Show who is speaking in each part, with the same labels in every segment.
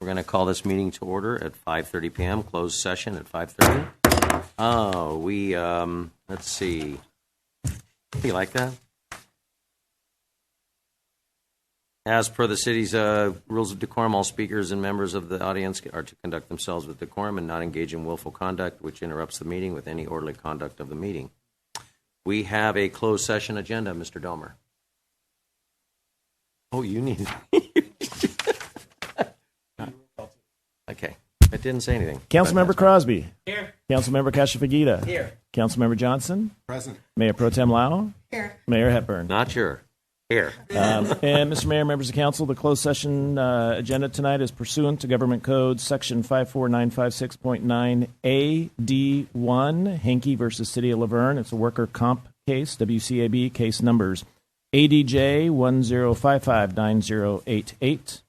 Speaker 1: We're going to call this meeting to order at 5:30 p.m., closed session at 5:30. Let's see. Do you like that? As per the city's rules of decorum, all speakers and members of the audience are to conduct themselves with decorum and not engage in willful conduct, which interrupts the meeting with any orderly conduct of the meeting. We have a closed session agenda, Mr. Domer. Oh, you need Okay. It didn't say anything.
Speaker 2: Councilmember Crosby.
Speaker 3: Here.
Speaker 2: Councilmember Cashafagita.
Speaker 3: Here.
Speaker 2: Councilmember Johnson.
Speaker 4: Present.
Speaker 2: Mayor Pro Tem Lau.
Speaker 3: Here.
Speaker 2: Mayor Hepburn.
Speaker 1: Not sure. Here.
Speaker 2: And Mr. Mayor, members of council, the closed session agenda tonight is pursuant to Government Code Section 54956.9 AD1, Hankey versus City of Laverne. It's a worker comp case, WCAB case numbers ADJ 10559088.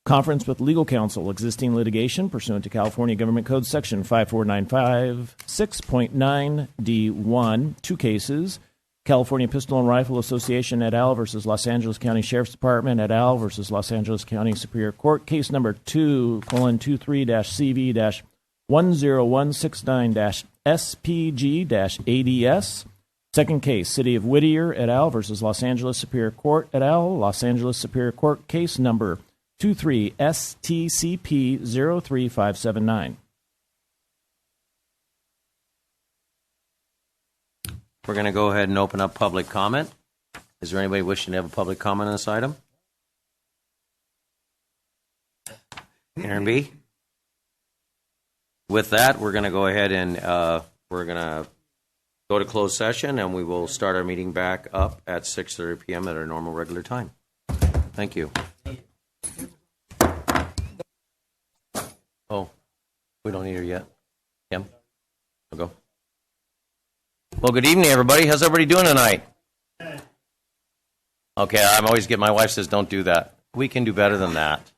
Speaker 2: Conference with legal counsel, existing litigation pursuant to California Government Code Section 54956.9 D1. Two cases. California Pistol and Rifle Association et al. Versus Los Angeles County Sheriff's Department et al. Versus Los Angeles County Superior Court. Case number 2:23-CV-10169-SPG-ADS. Second case, City of Whittier et al. Versus Los Angeles Superior Court et al. Los Angeles Superior Court. Case number 23-STCP-03579.
Speaker 1: We're going to go ahead and open up public comment. Is there anybody wishing to have a public comment on this item? Aaron B? With that, we're going to go ahead and we're going to go to closed session, and we will start our meeting back up at 6:30 p.m. at our normal regular time. Thank you. Oh, we don't need her yet. Kim? I'll go. Well, good evening, everybody. How's everybody doing tonight? Okay, I'm always my wife says, don't do that. We can do better than that.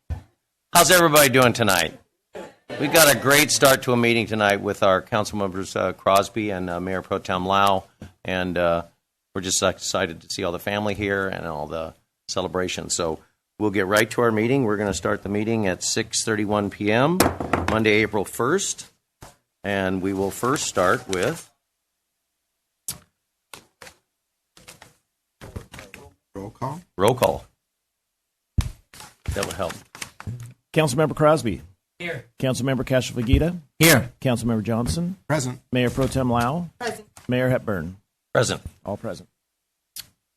Speaker 1: How's everybody doing tonight? We got a great start to a meeting tonight with our council members, Crosby and Mayor Pro Tem Lau, and we're just excited to see all the family here and all the celebrations. So we'll get right to our meeting. We're going to start the meeting at 6:31 p.m., Monday, April 1st, and we will first start with
Speaker 4: Roll call.
Speaker 1: roll call. That would help.
Speaker 2: Councilmember Crosby.
Speaker 3: Here.
Speaker 2: Councilmember Cashafagita.
Speaker 3: Here.
Speaker 2: Councilmember Johnson.
Speaker 4: Present.
Speaker 2: Mayor Pro Tem Lau.
Speaker 3: Present.
Speaker 2: Mayor Hepburn.
Speaker 1: Present.
Speaker 2: All present.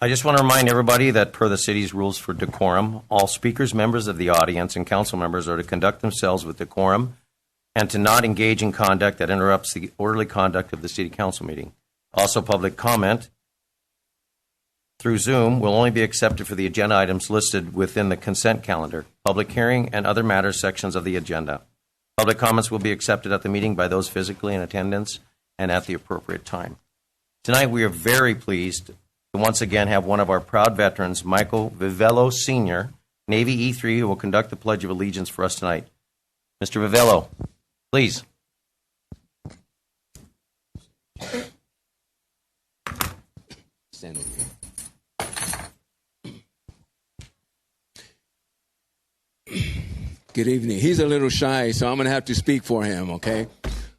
Speaker 1: I just want to remind everybody that per the city's rules for decorum, all speakers, members of the audience, and council members are to conduct themselves with decorum and to not engage in conduct that interrupts the orderly conduct of the city council meeting. Also, public comment through Zoom will only be accepted for the agenda items listed within the consent calendar, public hearing, and other matters sections of the agenda. Public comments will be accepted at the meeting by those physically in attendance and at the appropriate time. Tonight, we are very pleased to once again have one of our proud veterans, Michael Vivello Sr., Navy E3, who will conduct the Pledge of Allegiance for us tonight. Mr. Vivello, please.
Speaker 4: Stand over here. Good evening. He's a little shy, so I'm going to have to speak for him, okay?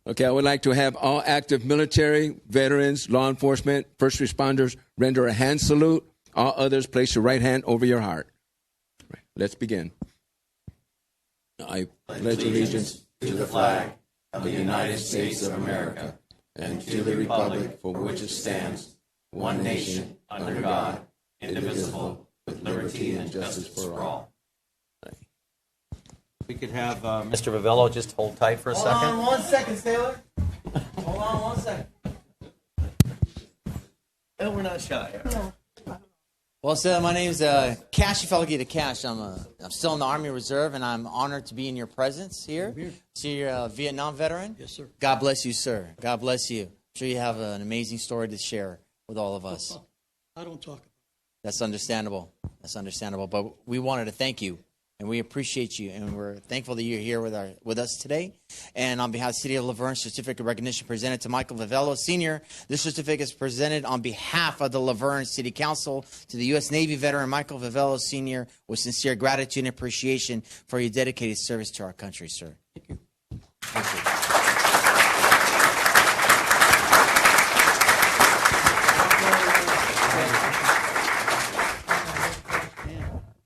Speaker 4: Okay, I would like to have all active military, veterans, law enforcement, first responders render a hand salute. All others place your right hand over your heart. Right, let's begin. I pledge allegiance to the flag of the United States of America and to the republic for which it stands, one nation, under God, indivisible, with liberty and justice for all.
Speaker 1: We could have Mr. Vivello just hold tight for a second.
Speaker 3: Hold on 1 second, sailor. Hold on 1 second.
Speaker 1: No, we're not shy.
Speaker 5: Well, sir, my name's Cashafagita Cash. I'm still in the Army Reserve, and I'm honored to be in your presence here. So you're a Vietnam veteran?
Speaker 6: Yes, sir.
Speaker 5: God bless you, sir. God bless you. I'm sure you have an amazing story to share with all of us.
Speaker 6: I don't talk.
Speaker 5: That's understandable. But we wanted to thank you And we appreciate you, and we're thankful that you're here with us today. And on behalf of the City of Laverne, certificate of recognition presented to Michael Vivello Sr. This certificate is presented on behalf of the Laverne City Council to the U.S. Navy veteran Michael Vivello Sr. with sincere gratitude and appreciation for your dedicated service to our country, sir. Thank you. Thank you.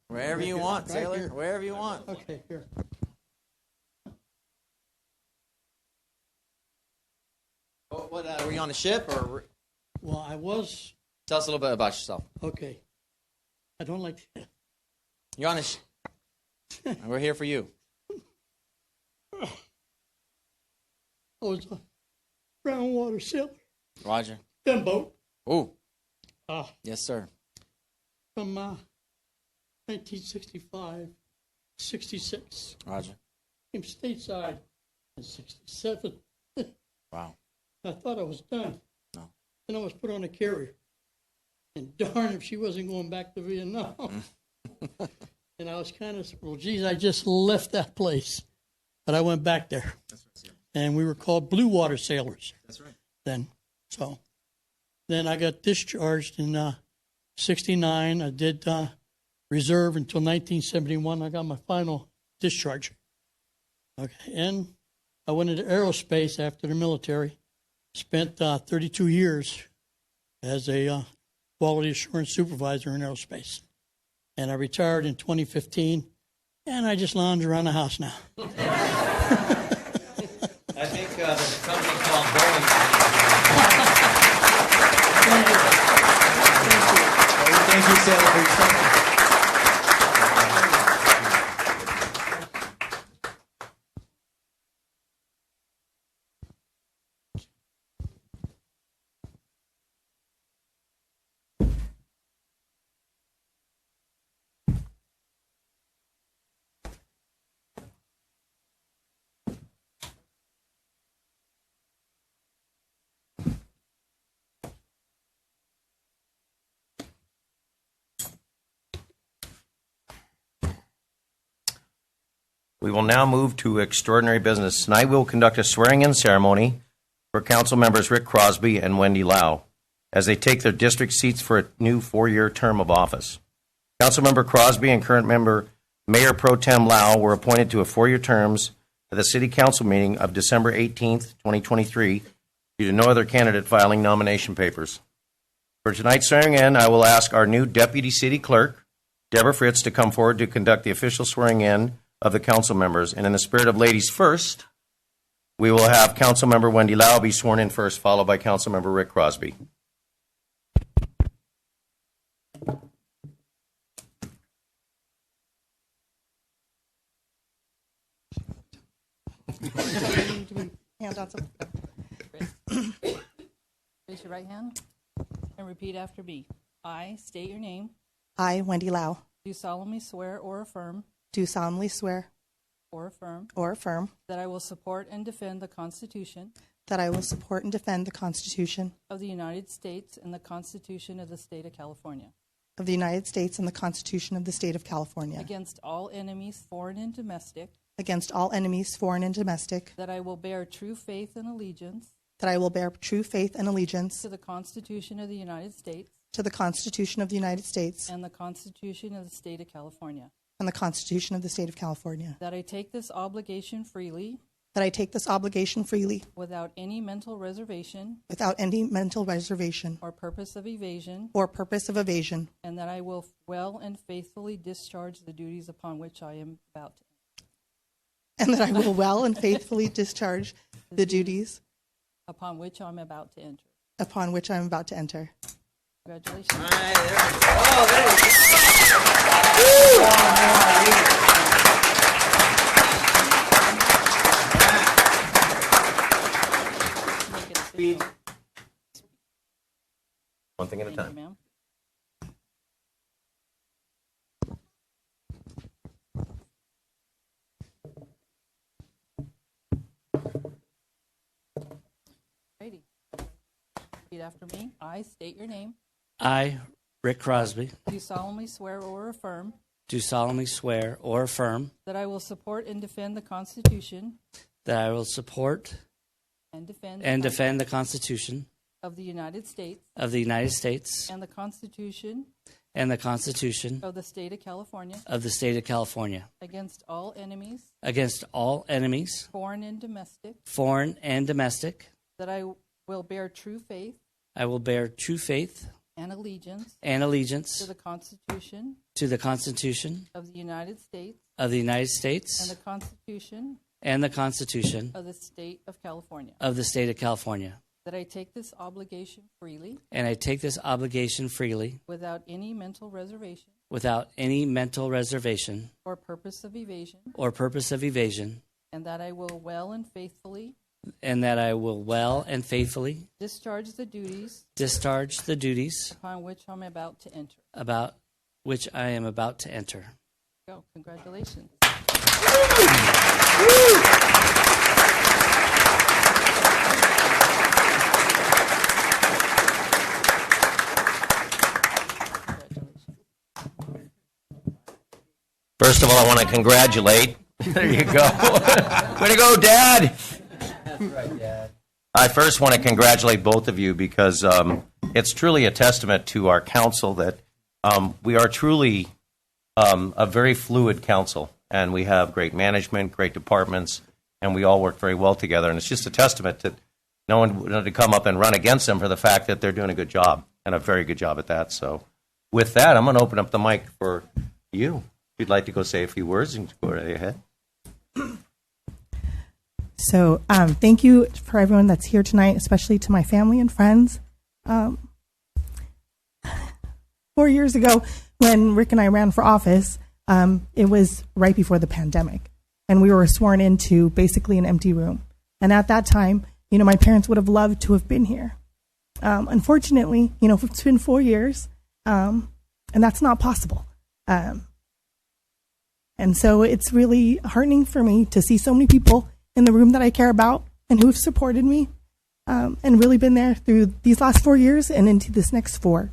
Speaker 5: Wherever you want, Taylor. Right, wherever you want.
Speaker 6: Okay, here.
Speaker 5: Were you on a ship or?
Speaker 6: Well, I was.
Speaker 5: Tell us a little bit about yourself.
Speaker 6: Okay. I don't like.
Speaker 5: You're on a ship. We're here for you.
Speaker 6: I was a brown water sailor.
Speaker 5: Roger.
Speaker 6: Gunboat.
Speaker 5: Oh. Yes, sir.
Speaker 6: From 1965, 66.
Speaker 5: Roger.
Speaker 6: Came stateside in 67.
Speaker 5: Wow.
Speaker 6: I thought I was done.
Speaker 5: No.
Speaker 6: Then I was put on a carrier. And darn if she wasn't going back to Vietnam. And I was kind of, well, geez, I just left that place. But I went back there. That's right, yeah. And we were called blue water sailors. That's right. Then. So then I got discharged in 69. I did reserve until 1971. I got my final discharge. Okay. And I went into aerospace after the military. Spent 32 years as a quality assurance supervisor in aerospace. And I retired in 2015, and I just lounge around the house now.
Speaker 1: I think there's a company called Boeing.
Speaker 5: Thank you, Taylor, for your time.
Speaker 1: We will now move to extraordinary business. Tonight we will conduct a swearing-in ceremony for council members Rick Crosby and Wendy Lau as they take their district seats for a new 4-year term of office. Councilmember Crosby and current member Mayor Pro Tem Lau were appointed to a 4-year terms at the City Council meeting of December 18th, 2023, due to no other candidate filing nomination papers. For tonight's swearing-in, I will ask our new Deputy City Clerk, Deborah Fritz, to come forward to conduct the official swearing-in of the council members. And in the spirit of ladies first, we will have council member Wendy Lau be sworn in first, followed by council member Rick Crosby.
Speaker 7: Hand on some.
Speaker 8: Raise your right hand and repeat after me. I state your name.
Speaker 7: I, Wendy Lau,
Speaker 8: Do solemnly swear or affirm
Speaker 7: do solemnly swear
Speaker 8: or affirm
Speaker 7: or affirm
Speaker 8: that I will support and defend the Constitution
Speaker 7: that I will support and defend the Constitution
Speaker 8: of the United States and the Constitution of the State of California
Speaker 7: of the United States and the Constitution of the State of California
Speaker 8: against all enemies, foreign and domestic,
Speaker 7: against all enemies, foreign and domestic,
Speaker 8: that I will bear true faith and allegiance
Speaker 7: that I will bear true faith and allegiance
Speaker 8: to the Constitution of the United States
Speaker 7: to the Constitution of the United States
Speaker 8: and the Constitution of the State of California,
Speaker 7: and the Constitution of the State of California,
Speaker 8: that I take this obligation freely
Speaker 7: that I take this obligation freely
Speaker 8: without any mental reservation
Speaker 7: without any mental reservation
Speaker 8: or purpose of evasion,
Speaker 7: or purpose of evasion,
Speaker 8: and that I will well and faithfully discharge the duties upon which I am about to
Speaker 7: and that I will well and faithfully discharge the duties
Speaker 8: upon which I'm about to enter.
Speaker 7: upon which I am about to enter.
Speaker 8: Congratulations. Make it
Speaker 1: Speed.
Speaker 8: official.
Speaker 1: One thing at a
Speaker 8: Thank you,
Speaker 1: time.
Speaker 8: ma'am. Righty. Repeat after me. I state your name.
Speaker 9: I, Rick Crosby,
Speaker 8: Do solemnly swear or affirm
Speaker 9: do solemnly swear or affirm
Speaker 8: that I will support and defend the Constitution
Speaker 9: that I will support
Speaker 8: and defend
Speaker 9: and defend the Constitution
Speaker 8: of the United States
Speaker 9: of the United States
Speaker 8: and the Constitution
Speaker 9: and the Constitution
Speaker 8: of the State of California
Speaker 9: of the State of California
Speaker 8: against all enemies,
Speaker 9: against all enemies,
Speaker 8: foreign and domestic,
Speaker 9: foreign and domestic.
Speaker 8: that I will bear true faith
Speaker 9: I will bear true faith
Speaker 8: and allegiance
Speaker 9: and allegiance
Speaker 8: to the Constitution
Speaker 9: to the Constitution
Speaker 8: of the United States
Speaker 9: of the United
Speaker 8: and
Speaker 9: States
Speaker 8: the Constitution
Speaker 9: and the Constitution
Speaker 8: of the State of California,
Speaker 9: of the State of California.
Speaker 8: that I take this obligation freely
Speaker 9: And I take this obligation freely
Speaker 8: without any mental reservation
Speaker 9: without any mental reservation
Speaker 8: or purpose of evasion,
Speaker 9: or purpose of evasion,
Speaker 8: and that I will well and faithfully
Speaker 9: and that I will well and faithfully
Speaker 8: discharge the duties
Speaker 9: discharge the duties
Speaker 8: upon which I'm about to enter.
Speaker 9: about which I am about to enter.
Speaker 8: Go, congratulations.
Speaker 1: First of all, I want to congratulate. There you go. Way to go, Dad. I first want to congratulate both of you because it's truly a testament to our council that we are truly a very fluid council, and we have great management, great departments, and we all work very well together. And it's just a testament that no one wanted to come up and run against them for the fact that they're doing a good job, and a very good job at that. So with that, I'm going to open up the mic for you. If you'd like to go say a few words, and go right ahead.
Speaker 7: So thank you for everyone that's here tonight, especially to my family and friends. 4 years ago, when Rick and I ran for office, it was right before the pandemic, and we were sworn into basically an empty room. And at that time, my parents would have loved to have been here. Unfortunately, it's been 4 years, and that's not possible. And so it's really heartening for me to see so many people in the room that I care about and who have supported me and really been there through these last 4 years and into this next 4.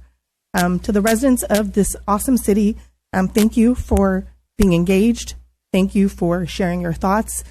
Speaker 7: To the residents of this awesome city, thank you for being engaged. Thank you for sharing your thoughts,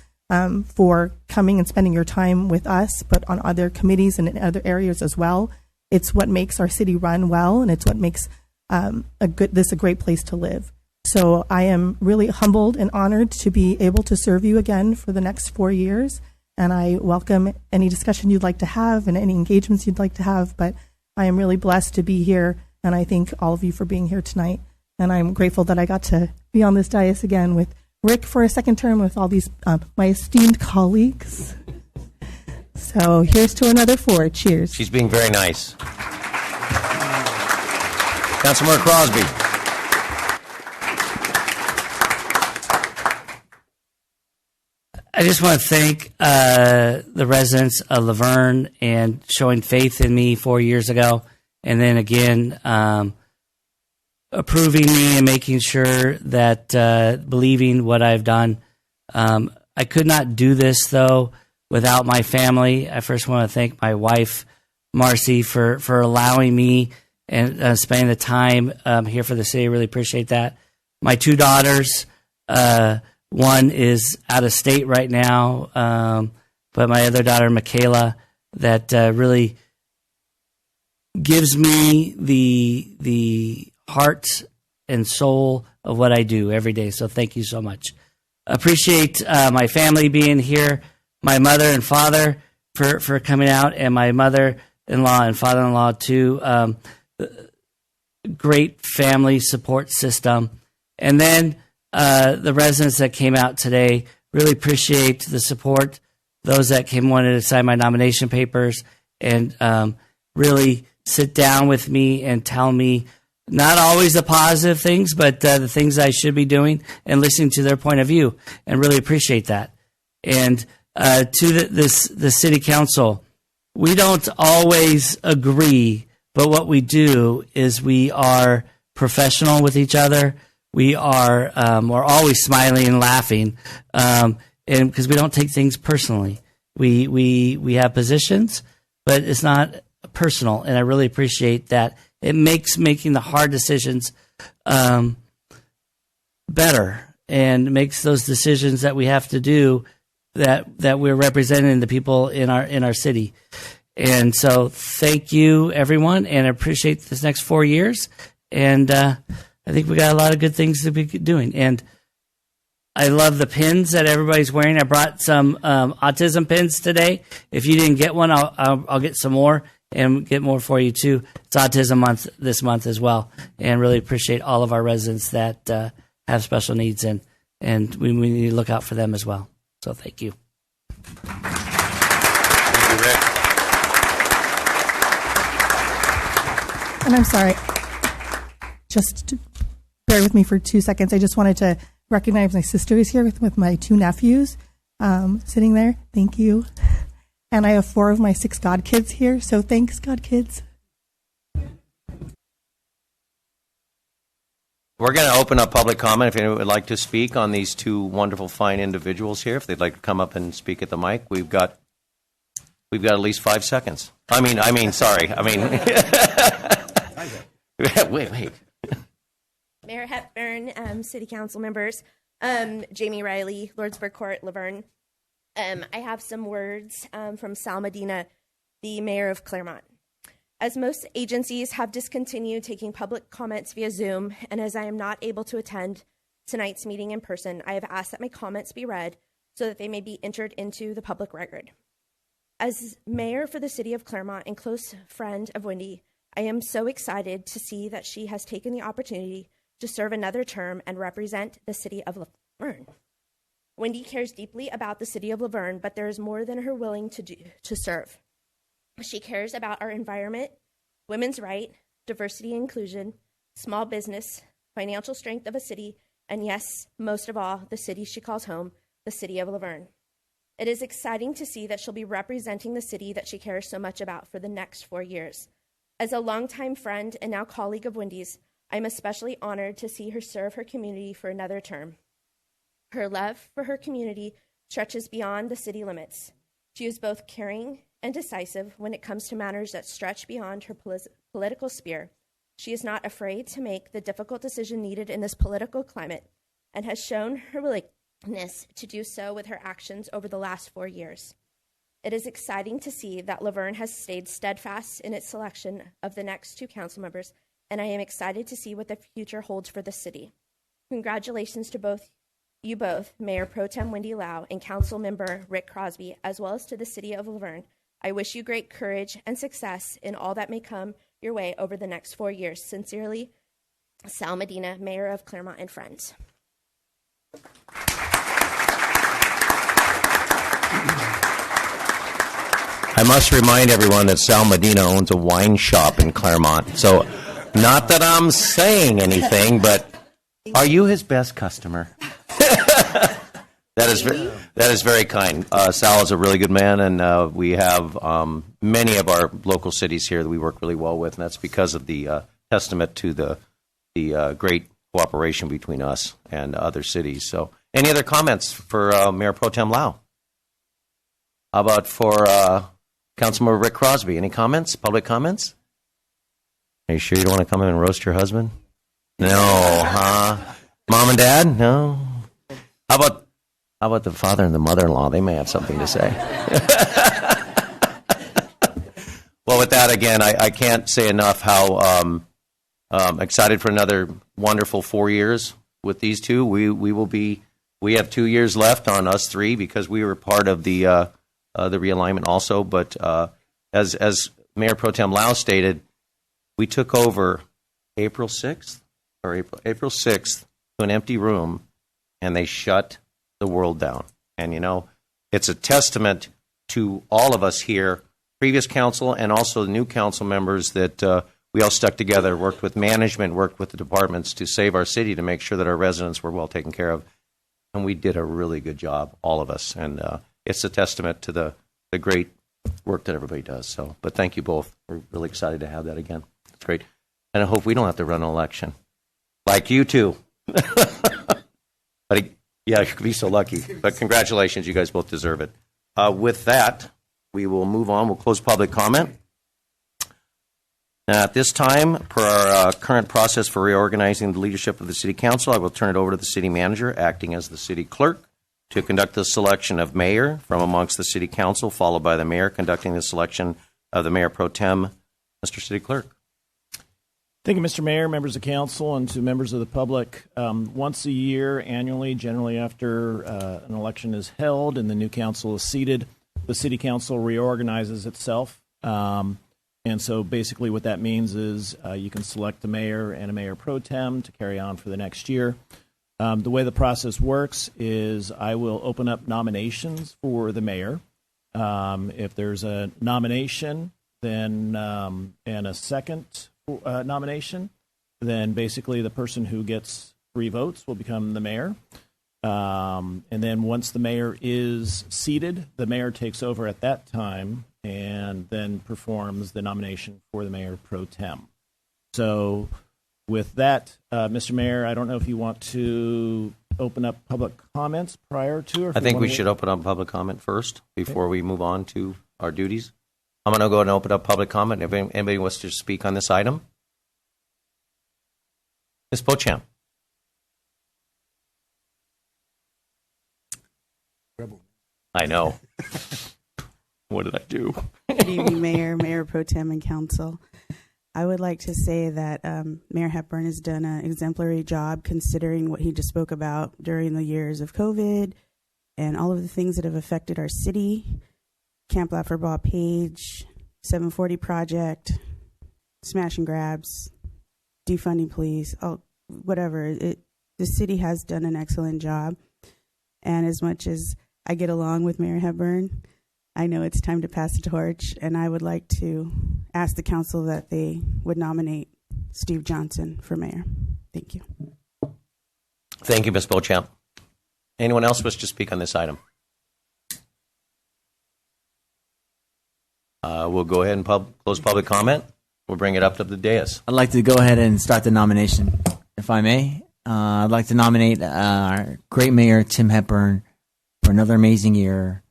Speaker 7: for coming and spending your time with us, but on other committees and in other areas as well. It's what makes our city run well, and it's what makes this a great place to live. So I am really humbled and honored to be able to serve you again for the next 4 years. And I welcome any discussion you'd like to have and any engagements you'd like to have. But I am really blessed to be here. And I thank all of you for being here tonight. And I'm grateful that I got to be on this dais again with Rick for a second term with all these, my esteemed colleagues. So here's to another 4. Cheers.
Speaker 1: She's being very nice. Councilmember Crosby.
Speaker 9: I just want to thank the residents of Laverne and showing faith in me 4 years ago, and then again approving me and making sure that believing what I've done. I could not do this though without my family. I first want to thank my wife, Marcy, for allowing me and spending the time here for the city. I really appreciate that. My 2 daughters. One is out of state right now, but my other daughter, Michaela, that really gives me the heart and soul of what I do every day. So thank you so much. Appreciate my family being here, my mother and father for coming out, and my mother-in-law and father-in-law too. Great family support system. And then the residents that came out today, really appreciate the support. Those that wanted to sign my nomination papers and really sit down with me and tell me not always the positive things, but the things I should be doing and listening to their point of view, and really appreciate that. And to the city council, we don't always agree, but what we do is we are professional with each other. We are we're always smiling and laughing, and because we don't take things personally. We have positions, but it's not personal, and I really appreciate that. It makes making the hard decisions better and makes those decisions that we have to do that we're representing the people in our city. And so thank you, everyone, and I appreciate this next 4 years. And I think we got a lot of good things to be doing. And I love the pins that everybody's wearing. I brought some autism pins today. If you didn't get one, I'll get some more and get more for you too. It's Autism Month this month as well, and really appreciate all of our residents that have special needs, and we need to look out for them as well. So thank you.
Speaker 1: Thank you, Rick.
Speaker 7: And I'm sorry, just bear with me for 2 seconds. I just wanted to recognize my sister is here with my 2 nephews sitting there. Thank you. And I have 4 of my 6 God kids here, so thanks, God kids.
Speaker 1: We're going to open up public comment. If anyone would like to speak on these 2 wonderful, fine individuals here, if they'd like to come up and speak at the mic, we've got at least 5 seconds. Sorry. Wait.
Speaker 10: Mayor Hepburn, City Council members, Jamie Riley, Lordsburg Court, Laverne. I have some words from Sal Medina, the mayor of Claremont. As most agencies have discontinued taking public comments via Zoom, and as I am not able to attend tonight's meeting in person, I have asked that my comments be read so that they may be entered into the public record. As mayor for the city of Claremont and close friend of Wendy, I am so excited to see that she has taken the opportunity to serve another term and represent the city of Laverne. Wendy cares deeply about the city of Laverne, but there is more than her willing to serve. She cares about our environment, women's right, diversity and inclusion, small business, financial strength of a city, and yes, most of all, the city she calls home, the city of Laverne. It is exciting to see that she'll be representing the city that she cares so much about for the next 4 years. As a longtime friend and now colleague of Wendy's, I'm especially honored to see her serve her community for another term. Her love for her community stretches beyond the city limits. She is both caring and decisive when it comes to matters that stretch beyond her political sphere. She is not afraid to make the difficult decision needed in this political climate and has shown her willingness to do so with her actions over the last 4 years. It is exciting to see that Laverne has stayed steadfast in its selection of the next 2 council members, and I am excited to see what the future holds for the city. Congratulations to you both, Mayor Pro Tem Wendy Lau and Council Member Rick Crosby, as well as to the city of Laverne. I wish you great courage and success in all that may come your way over the next 4 years. Sincerely, Sal Medina, Mayor of Claremont and Friends.
Speaker 1: I must remind everyone that Sal Medina owns a wine shop in Claremont. So, not that I'm saying anything, but are you his best customer? That is very kind. Sal is a really good man, and we have many of our local cities here that we work really well with, and that's because of the testament to the great cooperation between us and other cities. So, any other comments for Mayor Pro Tem Lau? How about for Councilmember Rick Crosby? Any comments? Public comments? Are you sure you don't want to come in and roast your husband? No, huh? Mom and Dad? No. How about the father and the mother-in-law? They may have something to say. Well, with that, again, I can't say enough how excited for another wonderful 4 years with these 2. We have 2 years left on us 3 because we were part of the realignment also. But as Mayor Pro Tem Lau stated, we took over April 6th to an empty room, and they shut the world down. And, it's a testament to all of us here, previous council and also the new council members, that we all stuck together, worked with management, worked with the departments to save our city, to make sure that our residents were well taken care of. And we did a really good job, all of us. And it's a testament to the great work that everybody does. So, but thank you both. We're really excited to have that again. It's great. And I hope we don't have to run an election. Like you two. But yeah, you could be so lucky. But congratulations, you guys both deserve it. With that, we will move on. We'll close public comment. Now, at this time, per our current process for reorganizing the leadership of the City Council, I will turn it over to the City Manager, acting as the City Clerk, to conduct the selection of Mayor from amongst the City Council, followed by the Mayor conducting the selection of the Mayor Pro Tem. Mr. City Clerk.
Speaker 2: Thank you, Mr. Mayor, members of council, and to members of the public. Once a year, annually, generally after an election is held and the new council is seated, the City Council reorganizes itself. And so basically what that means is you can select a mayor and a mayor pro tem to carry on for the next year. The way the process works is I will open up nominations for the mayor. If there's a nomination, then and a second nomination, then basically the person who gets 3 votes will become the mayor. And then once the mayor is seated, the mayor takes over at that time and then performs the nomination for the mayor pro tem. So with that, Mr. Mayor, I don't know if you want to open up public comments prior to, or if
Speaker 1: I think
Speaker 2: you
Speaker 1: we
Speaker 2: want to
Speaker 1: should open up public comment first before we move on to our duties. I'm going to go ahead and open up public comment. If anybody wants to speak on this item. Ms. Beauchamp. I know. What did I do?
Speaker 11: Good evening, Mayor, Mayor Pro Tem, and Council. I would like to say that Mayor Hepburn has done an exemplary job considering what he just spoke about during the years of COVID and all of the things that have affected our city. Camp Lafferbaugh Page, 740 Project, smash and grabs, defunding police, whatever. The city has done an excellent job. And as much as I get along with Mayor Hepburn, I know it's time to pass the torch, and I would like to ask the council that they would nominate Steve Johnson for mayor. Thank you.
Speaker 1: Thank you, Ms. Beauchamp. Anyone else wish to speak on this item? We'll go ahead and close public comment. We'll bring it up to the dais.
Speaker 3: I'd like to go ahead and start the nomination, if I may. I'd like to nominate our great mayor, Tim Hepburn, for another amazing year.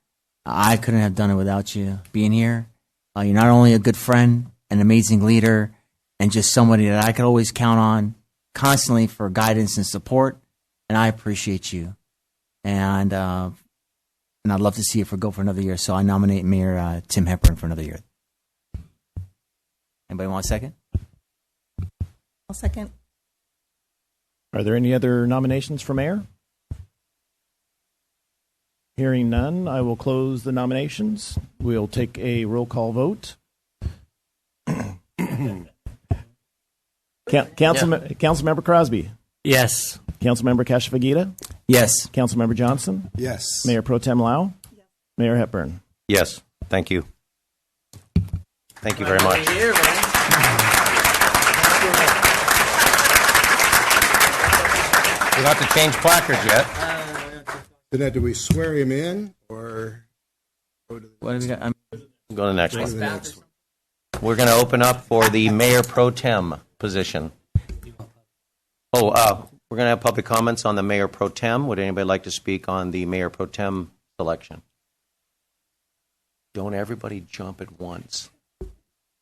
Speaker 3: I couldn't have done it without you being here. You're not only a good friend, an amazing leader, and just somebody that I could always count on constantly for guidance and support, and I appreciate you. And I'd love to see you go for another year. So I nominate Mayor Tim Hepburn for another year. Anybody want a second?
Speaker 7: I'll second.
Speaker 2: Are there any other nominations for mayor? Hearing none, I will close the nominations. We'll take a roll call vote. Councilmember Crosby.
Speaker 9: Yes.
Speaker 2: Councilmember Kashifagita.
Speaker 3: Yes.
Speaker 2: Councilmember Johnson.
Speaker 12: Yes.
Speaker 2: Mayor Pro Tem Lau. Yes. Mayor Hepburn.
Speaker 1: Yes. Thank you. Thank you very much. We don't have to change placards yet.
Speaker 12: Then do we swear him in or go to the
Speaker 3: What have we got?
Speaker 1: Go to the next
Speaker 12: go to
Speaker 1: one.
Speaker 12: the next one?
Speaker 1: We're going to open up for the Mayor Pro Tem position. We're going to have public comments on the Mayor Pro Tem. Would anybody like to speak on the Mayor Pro Tem selection? Don't everybody jump at once.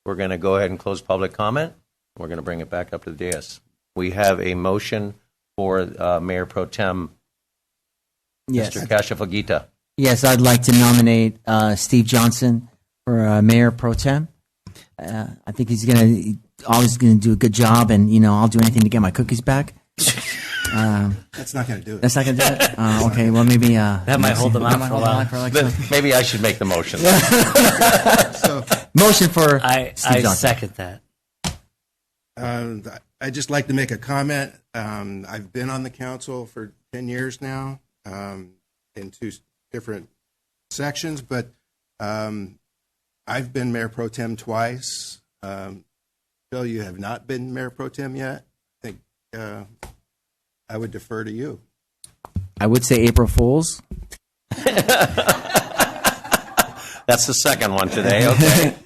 Speaker 1: We're going to go ahead and close public comment. We're going to bring it back up to the dais. We have a motion for Mayor Pro Tem,
Speaker 3: Yes.
Speaker 1: Mr. Kashifagita.
Speaker 3: Yes, I'd like to nominate Steve Johnson for Mayor Pro Tem. I think he's always going to do a good job, and I'll do anything to get my cookies back.
Speaker 12: That's not going to do it.
Speaker 3: That's not going to do it. Okay, well maybe
Speaker 9: That might hold them out for a while.
Speaker 1: Then maybe I should make the motion.
Speaker 12: So,
Speaker 3: motion for
Speaker 9: I
Speaker 3: Steve Johnson.
Speaker 9: second that.
Speaker 12: I'd just like to make a comment. I've been on the council for 10 years now in 2 different sections, but I've been Mayor Pro Tem twice. Phil, you have not been Mayor Pro Tem yet. I think I would defer to you.
Speaker 3: I would say April Fools.
Speaker 1: That's the second one today. Okay.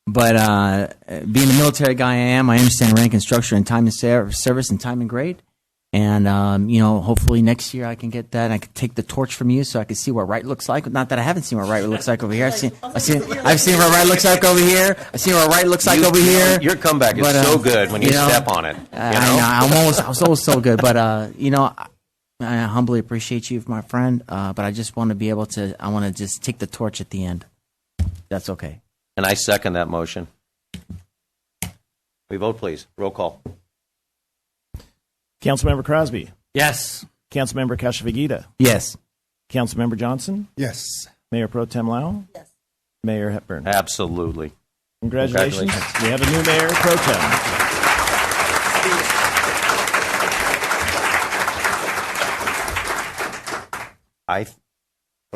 Speaker 3: But being the military guy I am, I understand rank and structure and time and service and time and grade. And, hopefully next year I can get that. And I can take the torch from you so I can see what right looks like. Not that I haven't seen what right looks like over here. I've seen what right looks like over here. I've seen what right looks like over here.
Speaker 1: Your comeback is so good when you step on it.
Speaker 3: I was always so good. But, I humbly appreciate you, my friend. But I just want to be able to, I want to just take the torch at the end. That's okay.
Speaker 1: And I second that motion. We vote, please. Roll call.
Speaker 2: Councilmember Crosby.
Speaker 9: Yes.
Speaker 2: Councilmember Kashavagita.
Speaker 3: Yes.
Speaker 2: Councilmember Johnson.
Speaker 12: Yes.
Speaker 2: Mayor Pro Tem Lau.
Speaker 10: Yes.
Speaker 2: Mayor Hepburn.
Speaker 1: Absolutely.
Speaker 2: Congratulations. We have a new Mayor Pro Tem.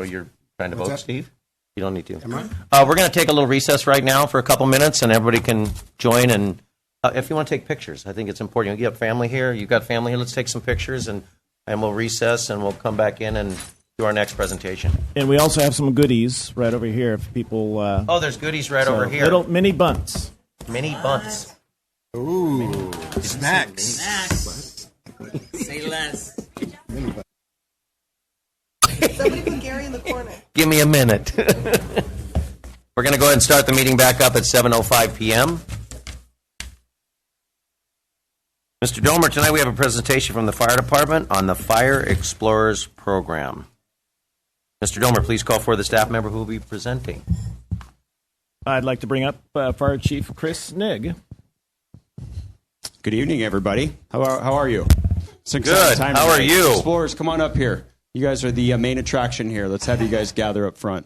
Speaker 1: You're trying to
Speaker 12: What's
Speaker 1: vote,
Speaker 12: that?
Speaker 1: Steve? You don't need to.
Speaker 12: Am I?
Speaker 1: We're going to take a little recess right now for a couple minutes, and everybody can join. And if you want to take pictures, I think it's important. You have family here. You've got family here. Let's take some pictures, and we'll recess, and we'll come back in and do our next presentation.
Speaker 2: And we also have some goodies right over here if people...
Speaker 1: There's goodies right over here.
Speaker 2: Little mini bunts.
Speaker 1: Mini bunts.
Speaker 12: Ooh, snacks.
Speaker 9: Say less.
Speaker 7: Somebody put Gary in the corner.
Speaker 1: Give me a minute. We're going to go ahead and start the meeting back up at 7:05 p.m. Mr. Domer, tonight we have a presentation from the Fire Department on the Fire Explorers Program. Mr. Domer, please call for the staff member who will be presenting.
Speaker 2: I'd like to bring up Fire Chief Chris Nigg.
Speaker 13: Good evening, everybody. How are you? It's an
Speaker 1: Good.
Speaker 13: exciting time
Speaker 1: How are
Speaker 13: tonight.
Speaker 1: you?
Speaker 13: Explorers, come on up here. You guys are the main attraction here. Let's have you guys gather up front.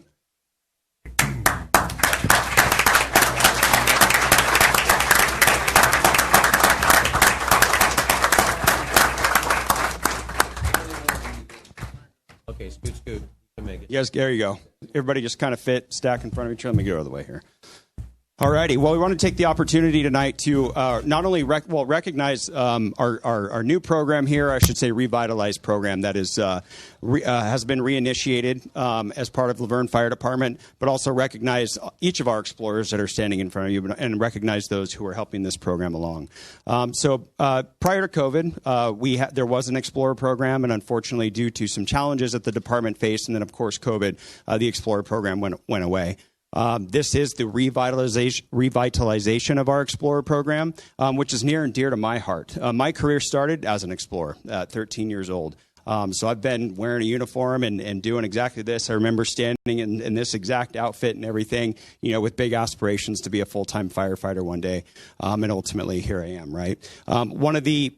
Speaker 1: Okay, scoot. You can make it.
Speaker 13: Yes, there you go. Everybody just kind of fit, stack in front of each other. Let me get out of the way here. Alrighty. Well, we want to take the opportunity tonight to not only recognize our new program here, I should say revitalized program that is has been reinitiated as part of Laverne Fire Department, but also recognize each of our explorers that are standing in front of you and recognize those who are helping this program along. So prior to COVID, there was an Explorer program, and unfortunately, due to some challenges that the department faced, and then of course COVID, the Explorer program went away. This is the revitalization of our Explorer program, which is near and dear to my heart. My career started as an Explorer at 13 years old. So I've been wearing a uniform and doing exactly this. I remember standing in this exact outfit and everything, with big aspirations to be a full-time firefighter one day. And ultimately, here I am, right? One of the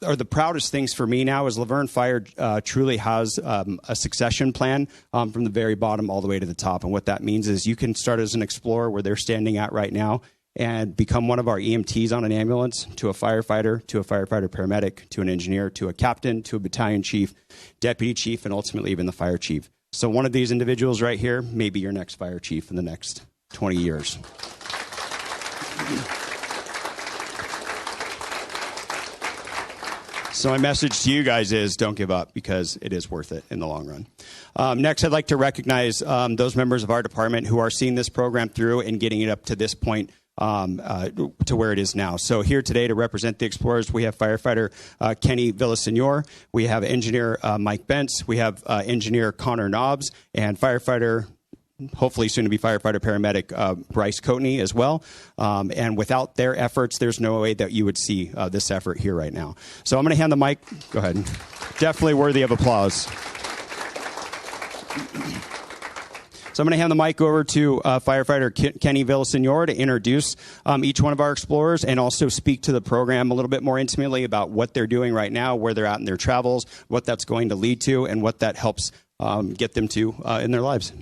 Speaker 13: the proudest things for me now is Laverne Fire truly has a succession plan from the very bottom all the way to the top. And what that means is you can start as an explorer where they're standing at right now and become one of our EMTs on an ambulance, to a firefighter paramedic, to an engineer, to a captain, to a battalion chief, deputy chief, and ultimately even the fire chief. So one of these individuals right here may be your next fire chief in the next 20 years. So my message to you guys is don't give up, because it is worth it in the long run. Next, I'd like to recognize those members of our department who are seeing this program through and getting it up to this point to where it is now. So here today to represent the Explorers, we have firefighter Kenny Villasenor, we have engineer Mike Bentz, we have engineer Connor Nobbs, and firefighter, hopefully soon to be firefighter paramedic Bryce Coatney as well. And without their efforts, there's no way that you would see this effort here right now. So I'm going to hand the mic. Go ahead. Definitely worthy of applause. So I'm going to hand the mic over to firefighter Kenny Villasenor to introduce each one of our explorers and also speak to the program a little bit more intimately about what they're doing right now, where they're at in their travels, what that's going to lead to, and what that helps get them to in their lives.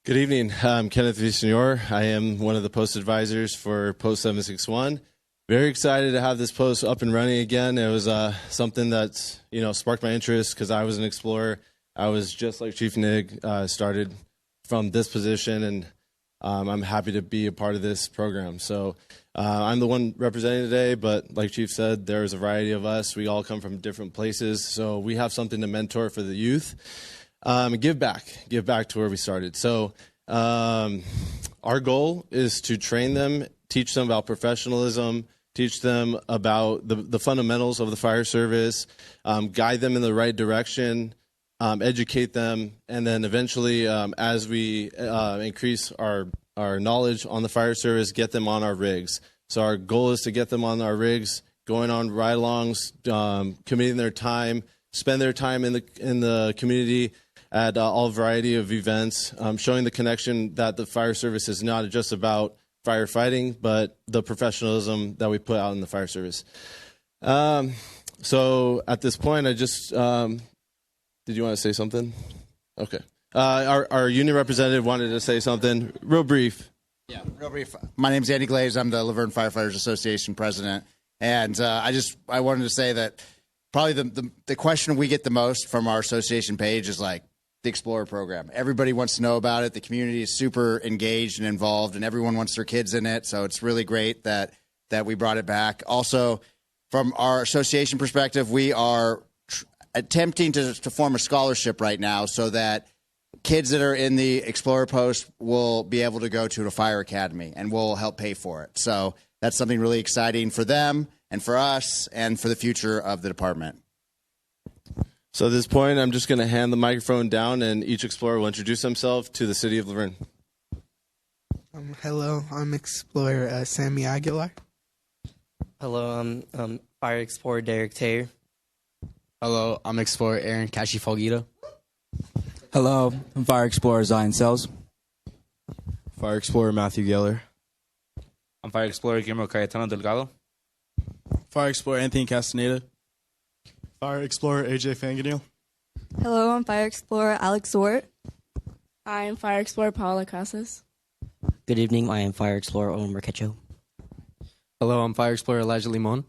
Speaker 14: Good evening. I'm Kenneth Villasenor. I am one of the post advisors for Post 761. Very excited to have this post up and running again. It was something that sparked my interest because I was an explorer. I was just like Chief Nig, started from this position, and I'm happy to be a part of this program. So I'm the one representing today, but like Chief said, there's a variety of us. We all come from different places, so we have something to mentor for the youth. Give back to where we started. So our goal is to train them, teach them about professionalism, teach them about the fundamentals of the fire service, guide them in the right direction, educate them, and then eventually, as we increase our knowledge on the fire service, get them on our rigs. So our goal is to get them on our rigs, going on ride-alongs, committing their time, spend their time in the community at all variety of events, showing the connection that the fire service is not just about firefighting, but the professionalism that we put out in the fire service. So at this point, I just did you want to say something? Okay. Our union representative wanted to say something. Real brief.
Speaker 15: Yeah, real brief. My name's Andy Glaze. I'm the Laverne Firefighters Association president. And I wanted to say that probably the question we get the most from our association page is like the Explorer program. Everybody wants to know about it. The community is super engaged and involved, and everyone wants their kids in it. So it's really great that we brought it back. Also, from our association perspective, we are attempting to form a scholarship right now so that kids that are in the Explorer post will be able to go to a fire academy, and we'll help pay for it. So that's something really exciting for them and for us and for the future of the department.
Speaker 14: So at this point, I'm just going to hand the microphone down, and each Explorer will introduce themselves to the city of Laverne.
Speaker 16: Hello, I'm Explorer Sammy Aguilar.
Speaker 17: Hello, I'm Fire Explorer Derek Taylor.
Speaker 18: Hello, I'm Explorer Aaron Cachifalguito.
Speaker 19: Hello, I'm Fire Explorer Zion Sells.
Speaker 20: Fire Explorer Matthew Geller.
Speaker 21: I'm Fire Explorer Guillermo Cayetano Delgado.
Speaker 20: Fire Explorer Anthony Castaneda. Fire Explorer AJ Fanganil.
Speaker 22: Hello, I'm Fire Explorer Alex Zort.
Speaker 23: I am Fire Explorer Paula Casas.
Speaker 24: Good evening, I am Fire Explorer Omar Quecho.
Speaker 18: Hello, I'm Fire Explorer Elijah Limon.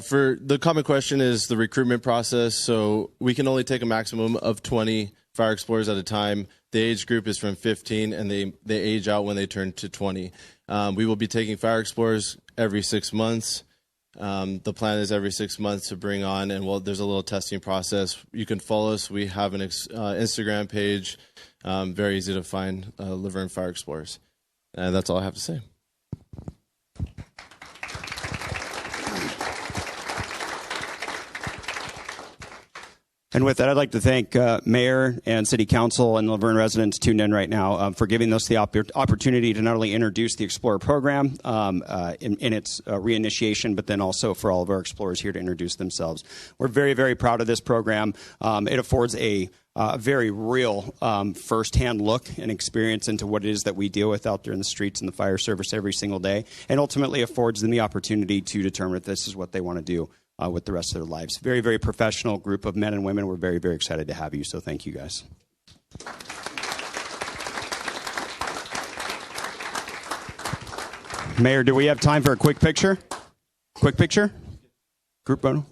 Speaker 14: For the common question is the recruitment process. So we can only take a maximum of 20 fire explorers at a time. The age group is from 15, and they age out when they turn to 20. We will be taking fire explorers every 6 months. The plan is every 6 months to bring on, and there's a little testing process. You can follow us. We have an Instagram page. Very easy to find, Laverne Fire Explorers. And that's all I have to say.
Speaker 13: And with that, I'd like to thank Mayor and City Council and Laverne residents tuned in right now for giving us the opportunity to not only introduce the Explorer program in its reinitiation, but then also for all of our Explorers here to introduce themselves. We're very, very proud of this program. It affords a very real firsthand look and experience into what it is that we deal with out there in the streets and the fire service every single day, and ultimately affords them the opportunity to determine if this is what they want to do with the rest of their lives. Very, very professional group of men and women. We're very, very excited to have you, so thank you guys. Mayor, do we have time for a quick picture? Quick picture? Group photo?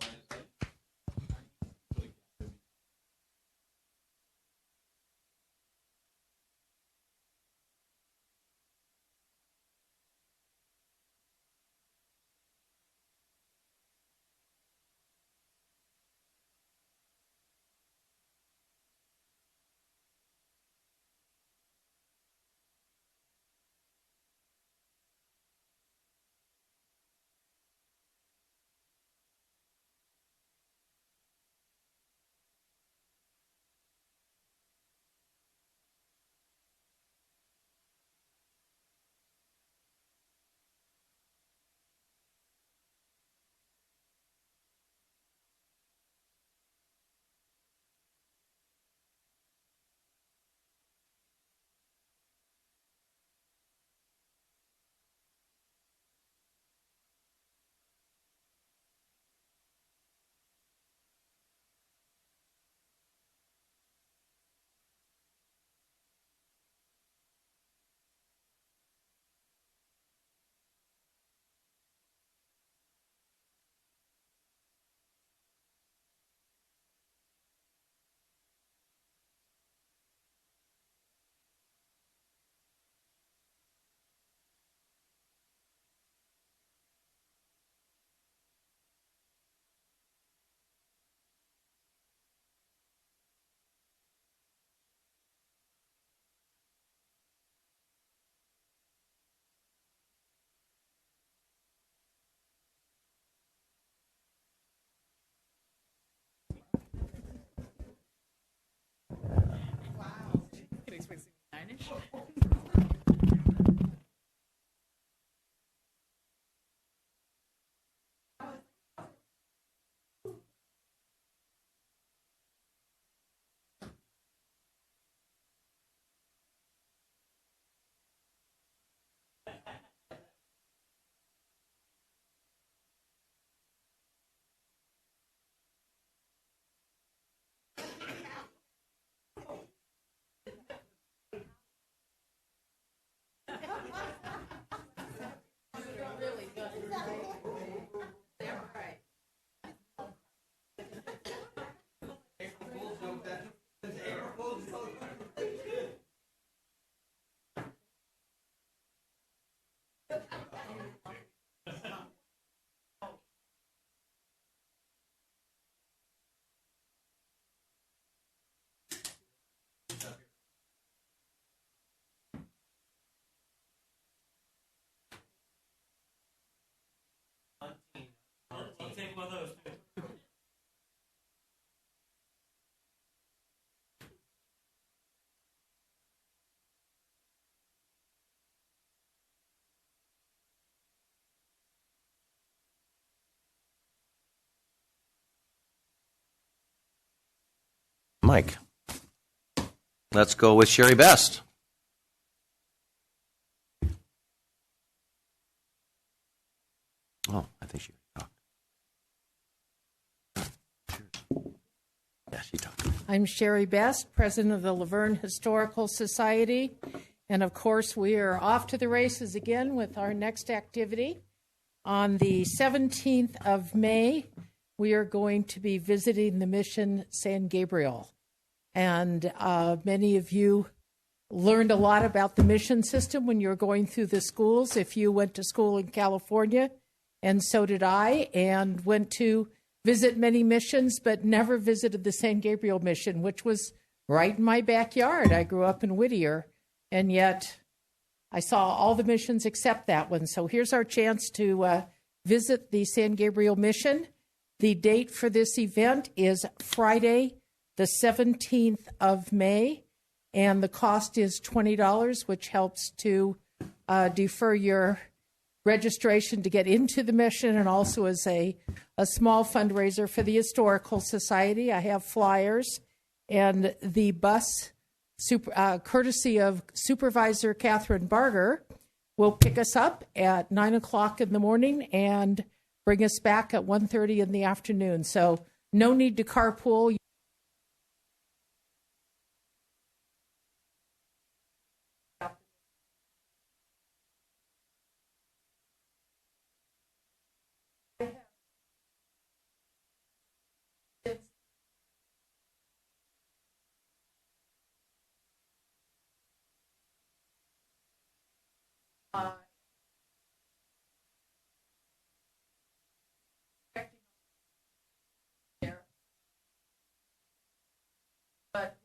Speaker 1: Mike. Let's go with Sherry Best. Oh, I think she talked. Yeah, she talked.
Speaker 4: I'm Sherry Best, president of the Laverne Historical Society. And of course, we are off to the races again with our next activity. On the 17th of May, we are going to be visiting the mission San Gabriel. And many of you learned a lot about the mission system when you were going through the schools. If you went to school in California, and so did I, and went to visit many missions, but never visited the San Gabriel mission, which was right in my backyard. I grew up in Whittier, and yet I saw all the missions except that one. So here's our chance to visit the San Gabriel mission. The date for this event is Friday, the 17th of May, and the cost is $20, which helps to defer your registration to get into the mission, and also as a small fundraiser for the Historical Society. I have flyers, and the bus, courtesy of Supervisor Catherine Barger, will pick us up at 9 o'clock in the morning and bring us back at 1:30 in the afternoon. So no need to carpool. But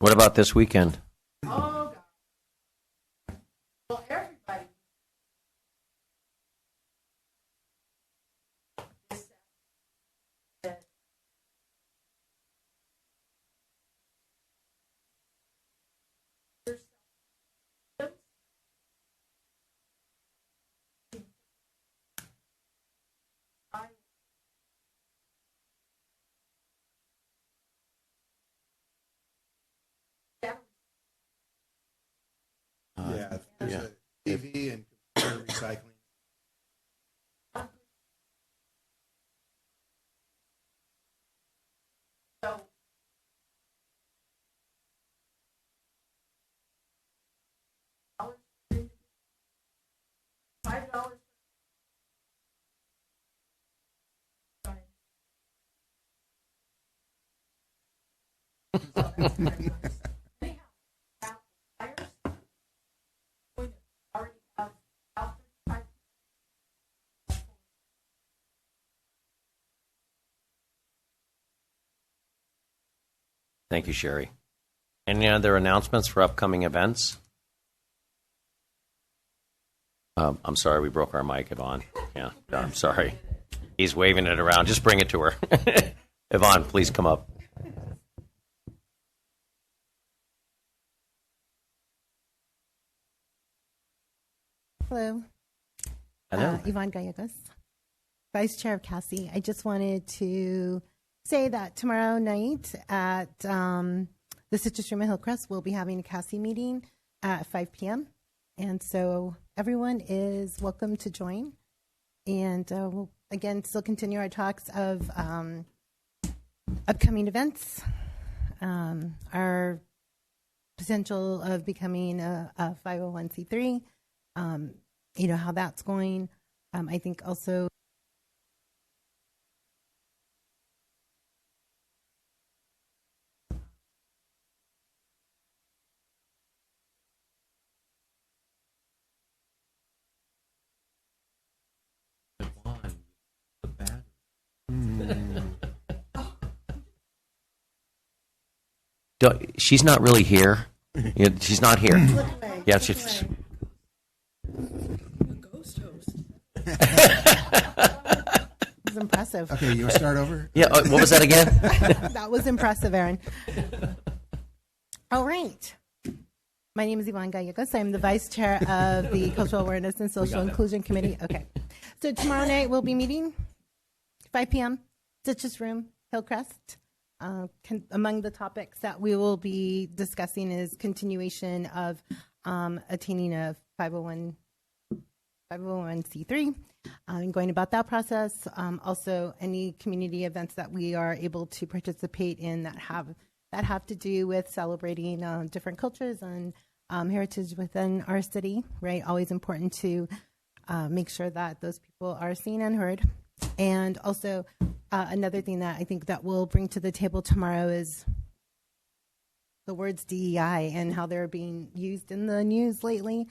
Speaker 1: What about this weekend?
Speaker 4: oh God. Well, everybody.
Speaker 12: Yeah, there's a TV and computer recycling.
Speaker 4: $5
Speaker 1: Thank you, Sherry. Any other announcements for upcoming events? I'm sorry, we broke our mic, Yvonne. Yeah, I'm sorry. He's waving it around. Just bring it to her. Yvonne, please come up.
Speaker 5: Hello.
Speaker 1: Hello.
Speaker 5: Yvonne Gallegos, Vice Chair of CASI. I just wanted to say that tomorrow night at the Citrus Room at Hillcrest, we'll be having a CASI meeting at 5 p.m. And so everyone is welcome to join. And we'll, again, still continue our talks of upcoming events, our potential of becoming a 501c3, how that's going. I think also
Speaker 1: She's not really here. Yeah, she's not here. Yeah, she's.
Speaker 5: That was impressive.
Speaker 12: Okay, you want to start over?
Speaker 1: Yeah, what was that again?
Speaker 5: That was impressive, Aaron. All right. My name is Yvonne Gallegos. I'm the Vice Chair of the Cultural Awareness and Social Inclusion Committee. Okay. So tomorrow night we'll be meeting, 5 p.m., Citrus Room, Hillcrest. Among the topics that we will be discussing is continuation of attaining a 501c3 and going about that process. Also, any community events that we are able to participate in that have to do with celebrating different cultures and heritage within our city. Right, always important to make sure that those people are seen and heard. And also, another thing that I think that we'll bring to the table tomorrow is the words DEI and how they're being used in the news lately,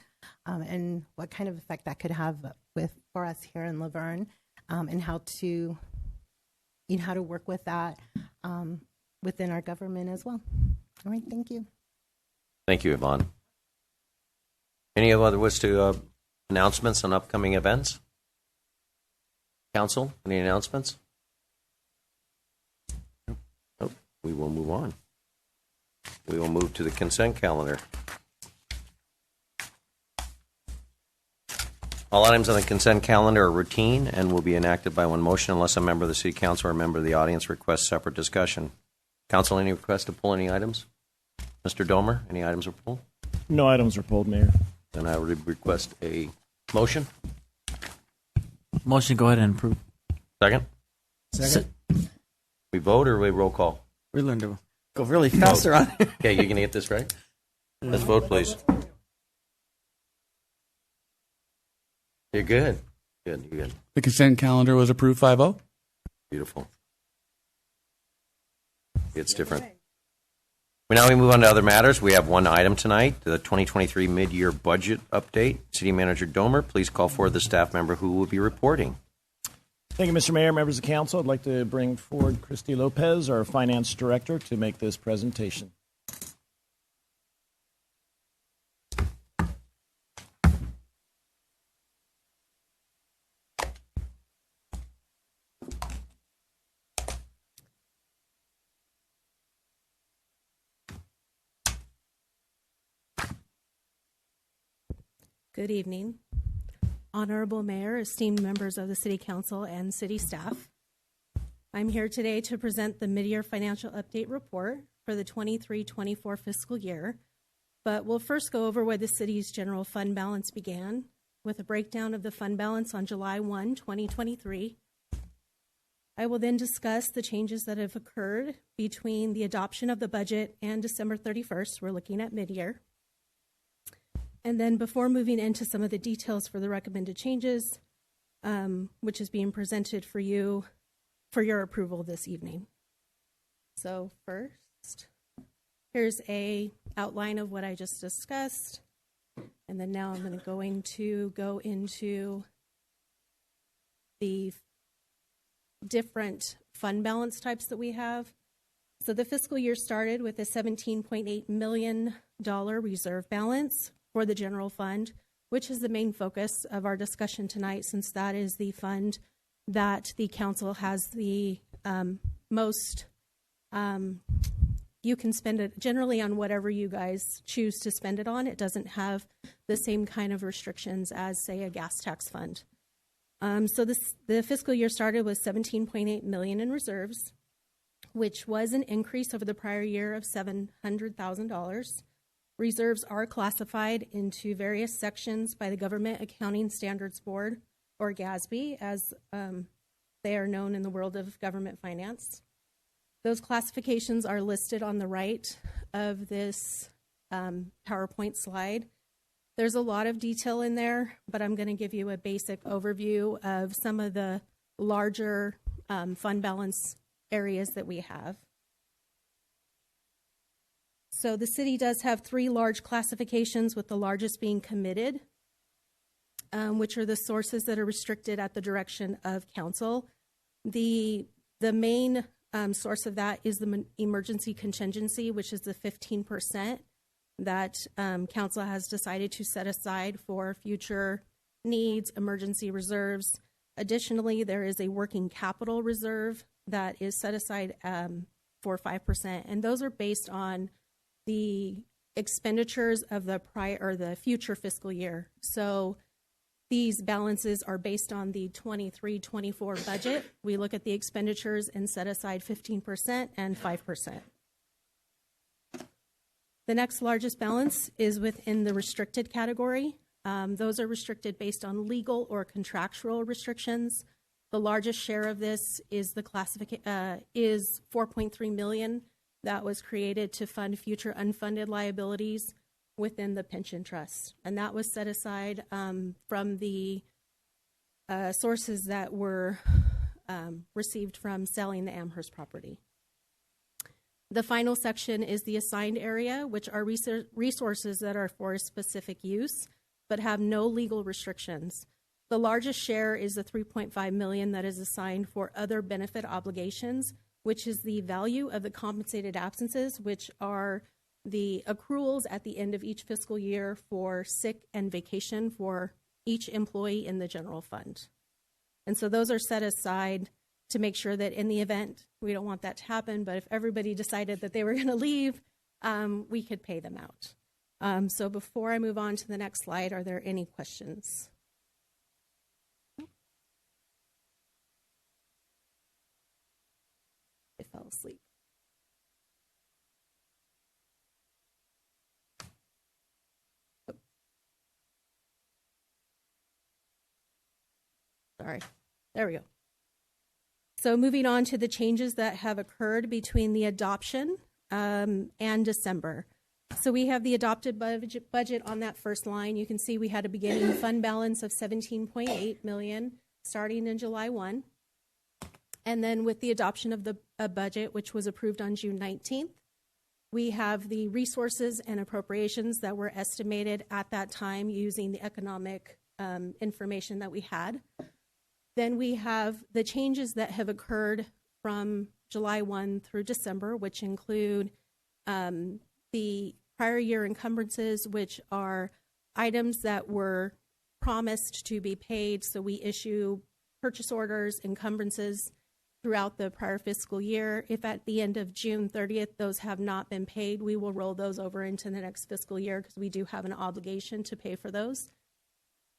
Speaker 5: and what kind of effect that could have for us here in Laverne, and how to work with that within our government as well. All right, thank you.
Speaker 1: Thank you, Yvonne. Any other announcements on upcoming events? Council, any announcements? Oh, we will move on. We will move to the consent calendar. All items on the consent calendar are routine and will be enacted by one motion unless a member of the City Council or a member of the audience requests separate discussion. Council, any requests to pull any items? Mr. Domer, any items are pulled?
Speaker 2: No items are pulled, Mayor.
Speaker 1: Then I would request a motion.
Speaker 3: Motion, go ahead and approve.
Speaker 1: Second?
Speaker 3: Second.
Speaker 1: We vote or we roll call?
Speaker 3: We learned to go really fast around here.
Speaker 1: Okay, you going to get this right? Let's vote, please. You're good. You're good.
Speaker 19: The consent calendar was approved 5-0.
Speaker 1: Beautiful. It's different. Now we move on to other matters. We have one item tonight, the 2023 mid-year budget update. City Manager Domer, please call forward the staff member who will be reporting.
Speaker 2: Thank you, Mr. Mayor, members of council. I'd like to bring forward Christy Lopez, our finance director, to make this presentation.
Speaker 6: Good evening. Honorable Mayor, esteemed members of the City Council and City staff. I'm here today to present the mid-year financial update report for the 23-24 fiscal year, but we'll first go over where the city's general fund balance began with a breakdown of the fund balance on July 1, 2023. I will then discuss the changes that have occurred between the adoption of the budget and December 31st. We're looking at mid-year. And then before moving into some of the details for the recommended changes, which is being presented for you for your approval this evening. So first, Here's a outline of what I just discussed. And then now I'm going to go into the different fund balance types that we have. So the fiscal year started with a $17.8 million reserve balance for the general fund, which is the main focus of our discussion tonight, since that is the fund that the council has the most. You can spend it generally on whatever you guys choose to spend it on. It doesn't have the same kind of restrictions as, say, a gas tax fund. So the fiscal year started with $17.8 million in reserves, which was an increase over the prior year of $700,000. Reserves are classified into various sections by the Government Accounting Standards Board, or GASB, as they are known in the world of government finance. Those classifications are listed on the right of this PowerPoint slide. There's a lot of detail in there, but I'm going to give you a basic overview of some of the larger fund balance areas that we have. So the city does have 3 large classifications, with the largest being committed, which are the sources that are restricted at the direction of council. The main source of that is the emergency contingency, which is the 15% that council has decided to set aside for future needs, emergency reserves. Additionally, there is a working capital reserve that is set aside for 5%, and those are based on the expenditures of the prior or the future fiscal year. So these balances are based on the 23-24 budget. We look at the expenditures and set aside 15% and 5%. The next largest balance is within the restricted category. Those are restricted based on legal or contractual restrictions. The largest share of this is is $4.3 million that was created to fund future unfunded liabilities within the pension trust, and that was set aside from the sources that were received from selling the Amherst property. The final section is the assigned area, which are resources that are for a specific use but have no legal restrictions. The largest share is the $3.5 million that is assigned for other benefit obligations, which is the value of the compensated absences, which are the accruals at the end of each fiscal year for sick and vacation for each employee in the general fund. And so those are set aside to make sure that in the event, we don't want that to happen, but if everybody decided that they were going to leave, we could pay them out. So before I move on to the next slide, are there any questions? I fell asleep. Sorry, there we go. So moving on to the changes that have occurred between the adoption and December. So we have the adopted budget on that first line. You can see we had a beginning fund balance of $17.8 million starting in July 1. And then with the adoption of the budget, which was approved on June 19th, we have the resources and appropriations that were estimated at that time using the economic information that we had. Then we have the changes that have occurred from July 1 through December, which include the prior year encumbrances, which are items that were promised to be paid. So we issue purchase orders, encumbrances throughout the prior fiscal year. If at the end of June 30th, those have not been paid, we will roll those over into the next fiscal year because we do have an obligation to pay for those.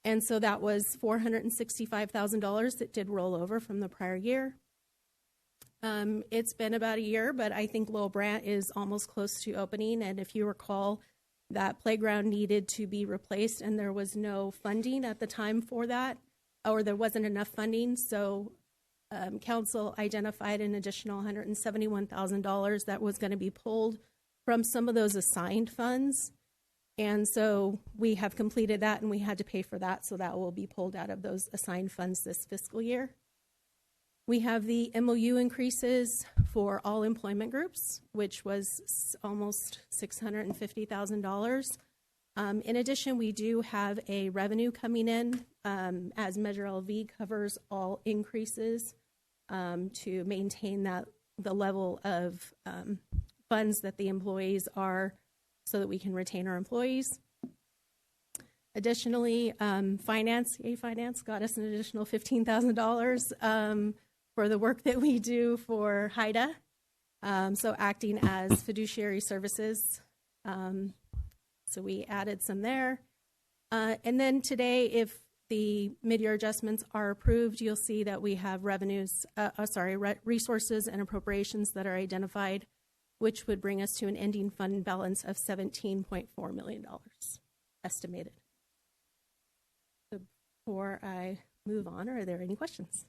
Speaker 6: And so that was $465,000 that did roll over from the prior year. It's been about a year, but I think Lowell Brandt is almost close to opening. And if you recall, that playground needed to be replaced and there was no funding at the time for that, or there wasn't enough funding. So council identified an additional $171,000 that was going to be pulled from some of those assigned funds. And so we have completed that and we had to pay for that. So that will be pulled out of those assigned funds this fiscal year. We have the MOU increases for all employment groups, which was almost $650,000. In addition, we do have a revenue coming in as Measure LV covers all increases to maintain the level of funds that the employees are, so that we can retain our employees. Additionally, finance got us an additional $15,000 for the work that we do for HIDA, so acting as fiduciary services. So we added some there. And then today, if the mid-year adjustments are approved, you'll see that we have resources and appropriations that are identified, which would bring us to an ending fund balance of $17.4 million estimated. So before I move on, are there any questions?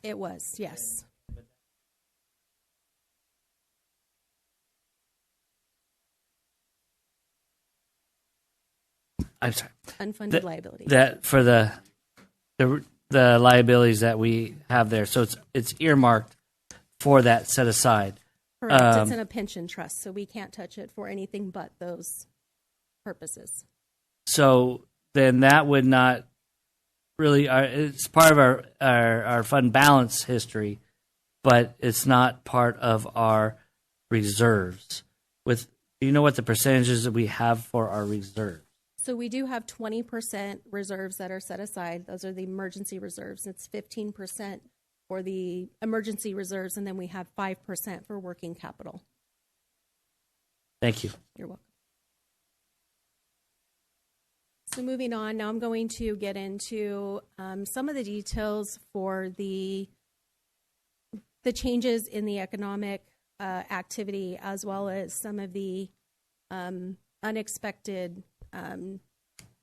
Speaker 6: It was, yes.
Speaker 8: I'm sorry.
Speaker 6: Unfunded liability.
Speaker 8: That for the liabilities that we have there, so it's earmarked for that set aside.
Speaker 6: Correct. It's in a pension trust, so we can't touch it for anything but those purposes.
Speaker 8: So then that would not really, it's part of our fund balance history, but it's not part of our reserves. Do you know what the percentages that we have for our reserves?
Speaker 6: So we do have 20% reserves that are set aside. Those are the emergency reserves. It's 15% for the emergency reserves, and then we have 5% for working capital.
Speaker 8: Thank you.
Speaker 6: You're welcome. So moving on, now I'm going to get into some of the details for the changes in the economic activity, as well as some of the unexpected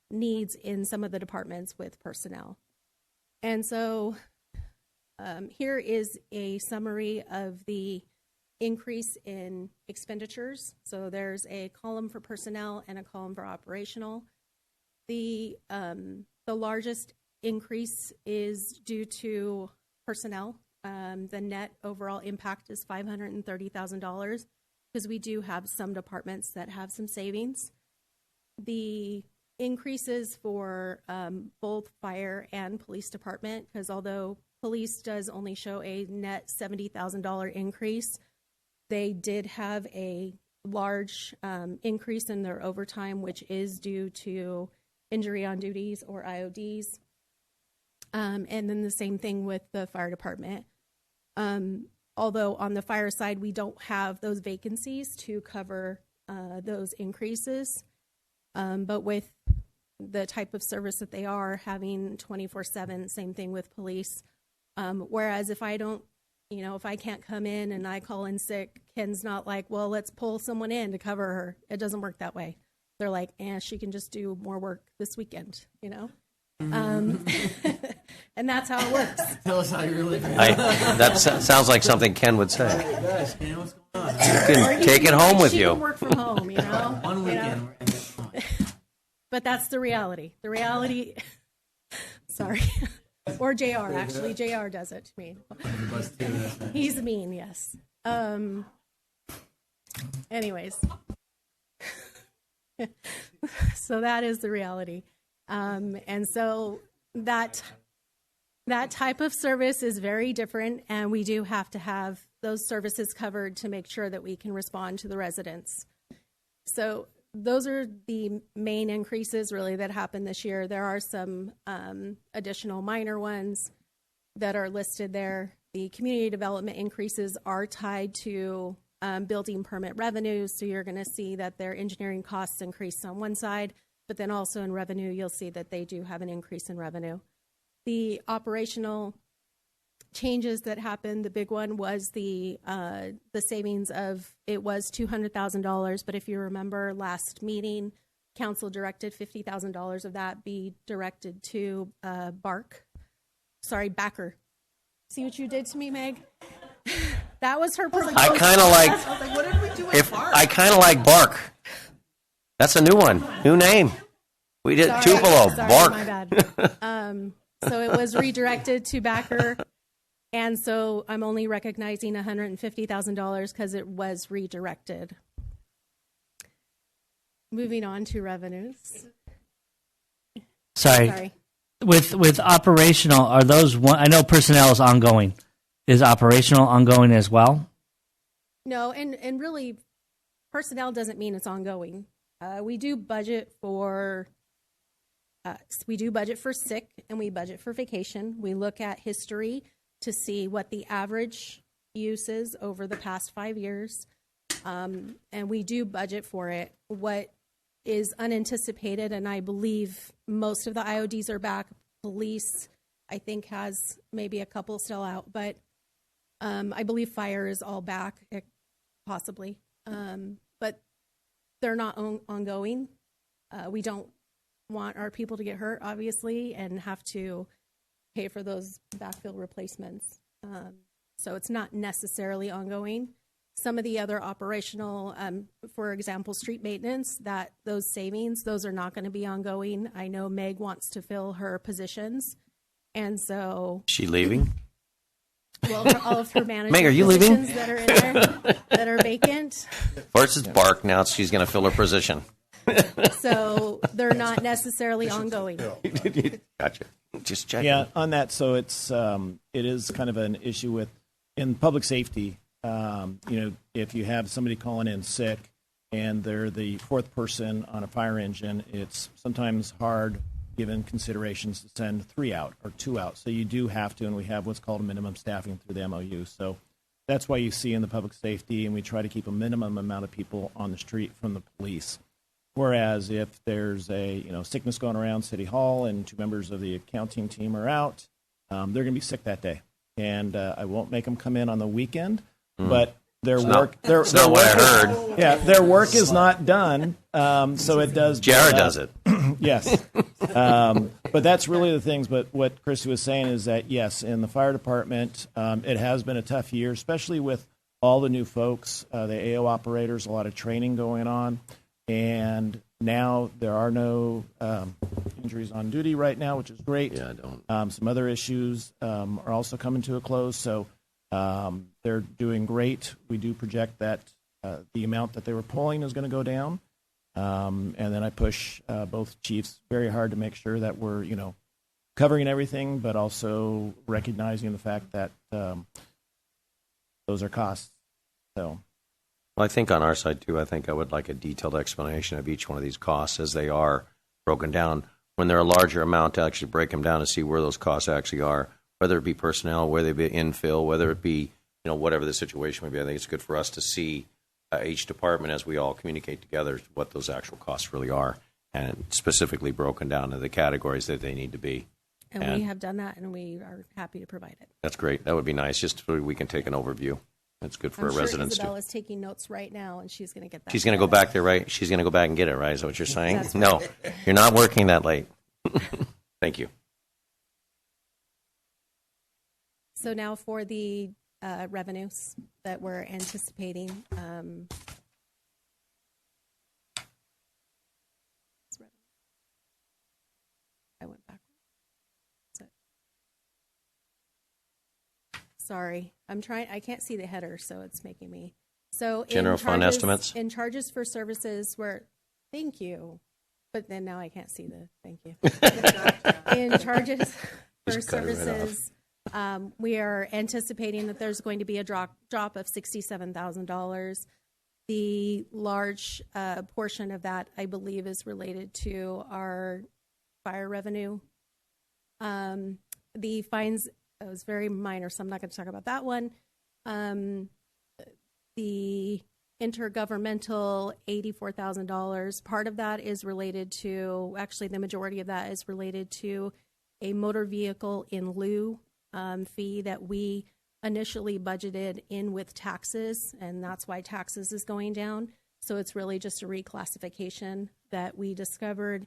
Speaker 6: needs in some of the departments with personnel. And so here is a summary of the increase in expenditures. So there's a column for personnel and a column for operational. The largest increase is due to personnel. The net overall impact is $530,000 because we do have some departments that have some savings. The increases for both fire and police department, because although police does only show a net $70,000 increase, they did have a large increase in their overtime, which is due to injury on duties or IODs. And then the same thing with the fire department. Although on the fire side, we don't have those vacancies to cover those increases. But with the type of service that they are having 24/7, same thing with police. Whereas if I don't, if I can't come in and I call in sick, Ken's not like, well, let's pull someone in to cover her. It doesn't work that way. They're like, she can just do more work this weekend, and that's how it works.
Speaker 19: Tell us how you really feel.
Speaker 1: That sounds like something Ken would say.
Speaker 19: Hey guys, Ken, what's going on?
Speaker 1: You can take it home with
Speaker 6: She
Speaker 1: you.
Speaker 6: can work from home,
Speaker 19: One weekend.
Speaker 6: But that's the reality. The reality, sorry. Or JR, actually. JR does it to me. He's mean, yes. Anyways. So that is the reality. And so that type of service is very different, and we do have to have those services covered to make sure that we can respond to the residents. So those are the main increases really that happened this year. There are some additional minor ones that are listed there. The community development increases are tied to building permit revenues. So you're going to see that their engineering costs increased on one side, but then also in revenue, you'll see that they do have an increase in revenue. The operational changes that happened, the big one was the savings of, it was $200,000, but if you remember last meeting, council directed $50,000 of that be directed to Backer. See what you did to me, Meg?
Speaker 4: That was her proposal.
Speaker 1: I kind of like.
Speaker 4: I was like, what did we do with
Speaker 1: If I kind of like Bark. That's a new one, new name. We did Tupelo,
Speaker 6: Sorry,
Speaker 1: Bark.
Speaker 6: my bad. So it was redirected to backer, and so I'm only recognizing $150,000 because it was redirected. Moving on to revenues.
Speaker 8: Sorry. With operational, are those one? I know personnel is ongoing. Is operational ongoing as well?
Speaker 6: No, and really, personnel doesn't mean it's ongoing. We do budget for sick and we budget for vacation. We look at history to see what the average use is over the past 5 years, and we do budget for it. What is unanticipated, and I believe most of the IODs are back. Police, I think, has maybe a couple still out, but I believe fire is all back, possibly. But they're not ongoing. We don't want our people to get hurt, obviously, and have to pay for those backfill replacements. So it's not necessarily ongoing. Some of the other operational, for example, street maintenance, those savings, those are not going to be ongoing. I know Meg wants to fill her positions, and so
Speaker 1: She leaving?
Speaker 6: well, all of her management
Speaker 1: Meg, are you
Speaker 6: positions
Speaker 1: leaving?
Speaker 6: that are in there that are vacant.
Speaker 1: First it's Bark, now she's going to fill her position.
Speaker 6: So they're not necessarily ongoing.
Speaker 1: Gotcha. Just checking.
Speaker 2: Yeah, on that, so it is kind of an issue in public safety. If you have somebody calling in sick and they're the fourth person on a fire engine, it's sometimes hard, given considerations, to send 3 out or 2 out. So you do have to, and we have what's called a minimum staffing through the MOU. So that's why you see in the public safety, and we try to keep a minimum amount of people on the street from the police. Whereas if there's a sickness going around City Hall and 2 members of the accounting team are out, they're going to be sick that day, and I won't make them come in on the weekend. But their work,
Speaker 1: that's not what I heard.
Speaker 2: Yeah, their work is not done, so it does.
Speaker 1: Jared does it.
Speaker 2: Yes, but that's really the things. But what Christy was saying is that yes, in the fire department, it has been a tough year, especially with all the new folks, the AO operators, a lot of training going on, and now there are no injuries on duty right now, which is great.
Speaker 1: Yeah, I don't.
Speaker 2: Some other issues are also coming to a close, so. They're doing great. We do project that the amount that they were pulling is going to go down. And then I push both chiefs very hard to make sure that we're, covering everything, but also recognizing the fact that those are costs. So,
Speaker 1: Well, I think on our side, too, I would like a detailed explanation of each one of these costs as they are broken down. When they're a larger amount, to actually break them down and see where those costs actually are. Whether it be personnel, whether it be infill, whether it be, whatever the situation may be. I think it's good for us to see each department as we all communicate together what those actual costs really are, and specifically broken down into the categories that they need to be.
Speaker 6: And we have done that, and we are happy to provide it.
Speaker 1: That's great. That would be nice, just so we can take an overview. That's good for
Speaker 6: I'm
Speaker 1: our
Speaker 6: sure
Speaker 1: residents,
Speaker 6: Isabel
Speaker 1: too.
Speaker 6: is taking notes right now, and she's going to get that.
Speaker 1: She's going to go back there, right? She's going to go back and get it, right? Is that what you're saying?
Speaker 6: That's
Speaker 1: No, you're not working that late. Thank you.
Speaker 6: So now for the revenues that we're anticipating. I went backwards. Sorry, I can't see the header, so it's making me. So
Speaker 1: General fund estimates?
Speaker 6: In charges for services thank you, but then now I can't see thank you. In charges for
Speaker 1: Just cut it right off.
Speaker 6: services, we are anticipating that there's going to be a drop of $67,000. The large portion of that, I believe, is related to our fire revenue. The fines, it was very minor, so I'm not going to talk about that one. The intergovernmental $84,000, part of that is related to, actually the majority of that is related to a motor vehicle in lieu fee that we initially budgeted in with taxes, and that's why taxes is going down. So it's really just a reclassification that we discovered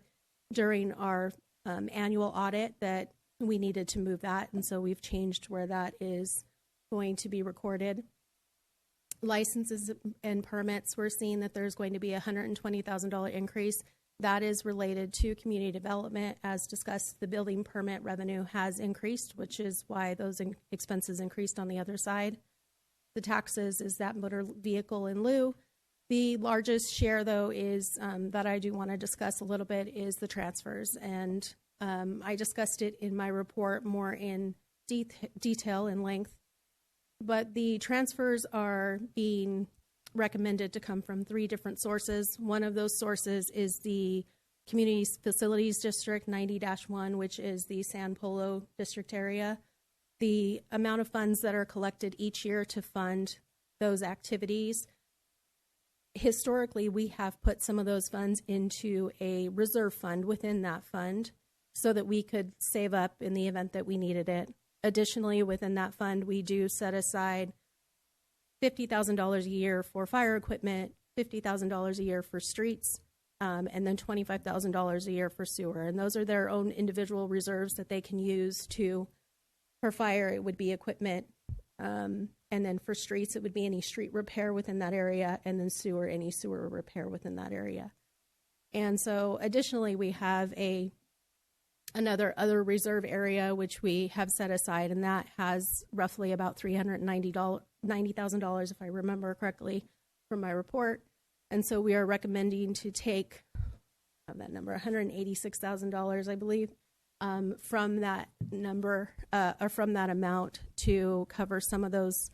Speaker 6: during our annual audit that we needed to move that, and so we've changed where that is going to be recorded. licenses and permits, we're seeing that there's going to be a $120,000 increase. That is related to community development. As discussed, the building permit revenue has increased, which is why those expenses increased on the other side. The taxes is that motor vehicle in lieu. The largest share, though, is that I do want to discuss a little bit is the transfers. And I discussed it in my report more in detail and length. But the transfers are being recommended to come from 3 different sources. One of those sources is the Community Facilities District 90-1, which is the San Polo district area. The amount of funds that are collected each year to fund those activities, historically, we have put some of those funds into a reserve fund within that fund so that we could save up in the event that we needed it. Additionally, within that fund, we do set aside $50,000 a year for fire equipment, $50,000 a year for streets, and then $25,000 a year for sewer. And those are their own individual reserves that they can use to, for fire, it would be equipment. And then for streets, it would be any street repair within that area, and then sewer, any sewer repair within that area. And so additionally, we have another reserve area, which we have set aside, and that has roughly about $390,000, if I remember correctly, from my report. And so we are recommending to take that number, $186,000, I believe, from that number, or from that amount to cover some of those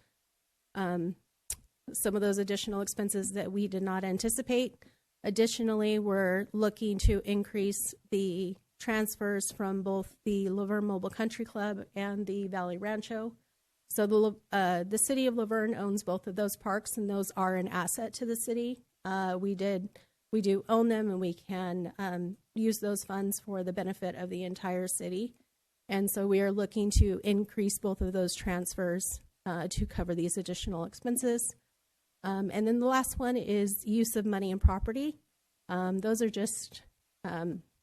Speaker 6: additional expenses that we did not anticipate. Additionally, we're looking to increase the transfers from both the Laverne Mobile Country Club and the Valley Rancho. So the city of Laverne owns both of those parks, and those are an asset to the city. We do own them, and we can use those funds for the benefit of the entire city. And so we are looking to increase both of those transfers to cover these additional expenses. And then the last one is use of money and property. Those are just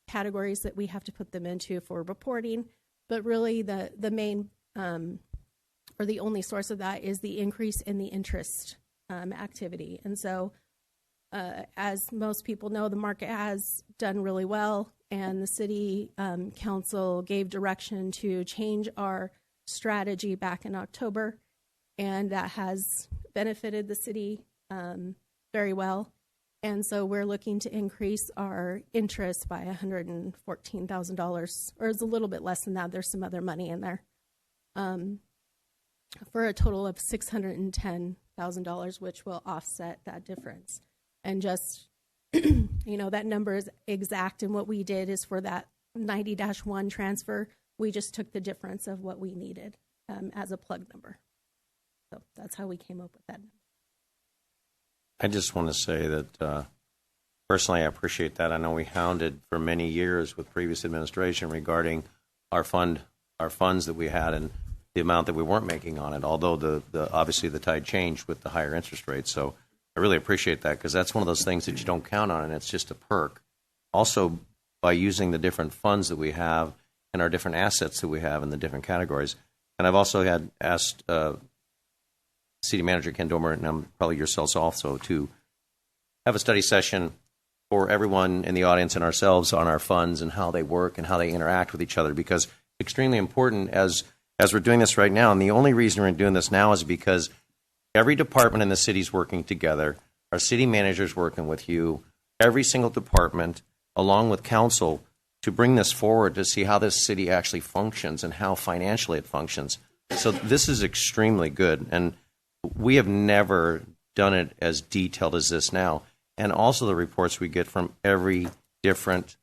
Speaker 6: categories that we have to put them into for reporting, but really the main or the only source of that is the increase in the interest activity. And so as most people know, the market has done really well, and the city council gave direction to change our strategy back in October, and that has benefited the city very well. And so we're looking to increase our interest by $114,000, or it's a little bit less than that. There's some other money in there, for a total of $610,000, which will offset that difference. And just, that number is exact. And what we did is for that 90-1 transfer, we just took the difference of what we needed as a plug number. So that's how we came up with that number.
Speaker 1: I just want to say that personally, I appreciate that. I know we hounded for many years with previous administration regarding our funds that we had and the amount that we weren't making on it. Although the obviously the tide changed with the higher interest rates, so I really appreciate that, because that's one of those things that you don't count on, and it's just a perk. Also, by using the different funds that we have and our different assets that we have in the different categories, and I've also had asked City Manager Ken Domer, and probably yourselves also, to have a study session for everyone in the audience and ourselves on our funds and how they work and how they interact with each other, because it's extremely important as we're doing this right now. And the only reason we're doing this now is because every department in the city is working together. Our city manager is working with you, every single department, along with council, to bring this forward to see how this city actually functions and how financially it functions. So this is extremely good. And we have never done it as detailed as this now. And also the reports we get from every different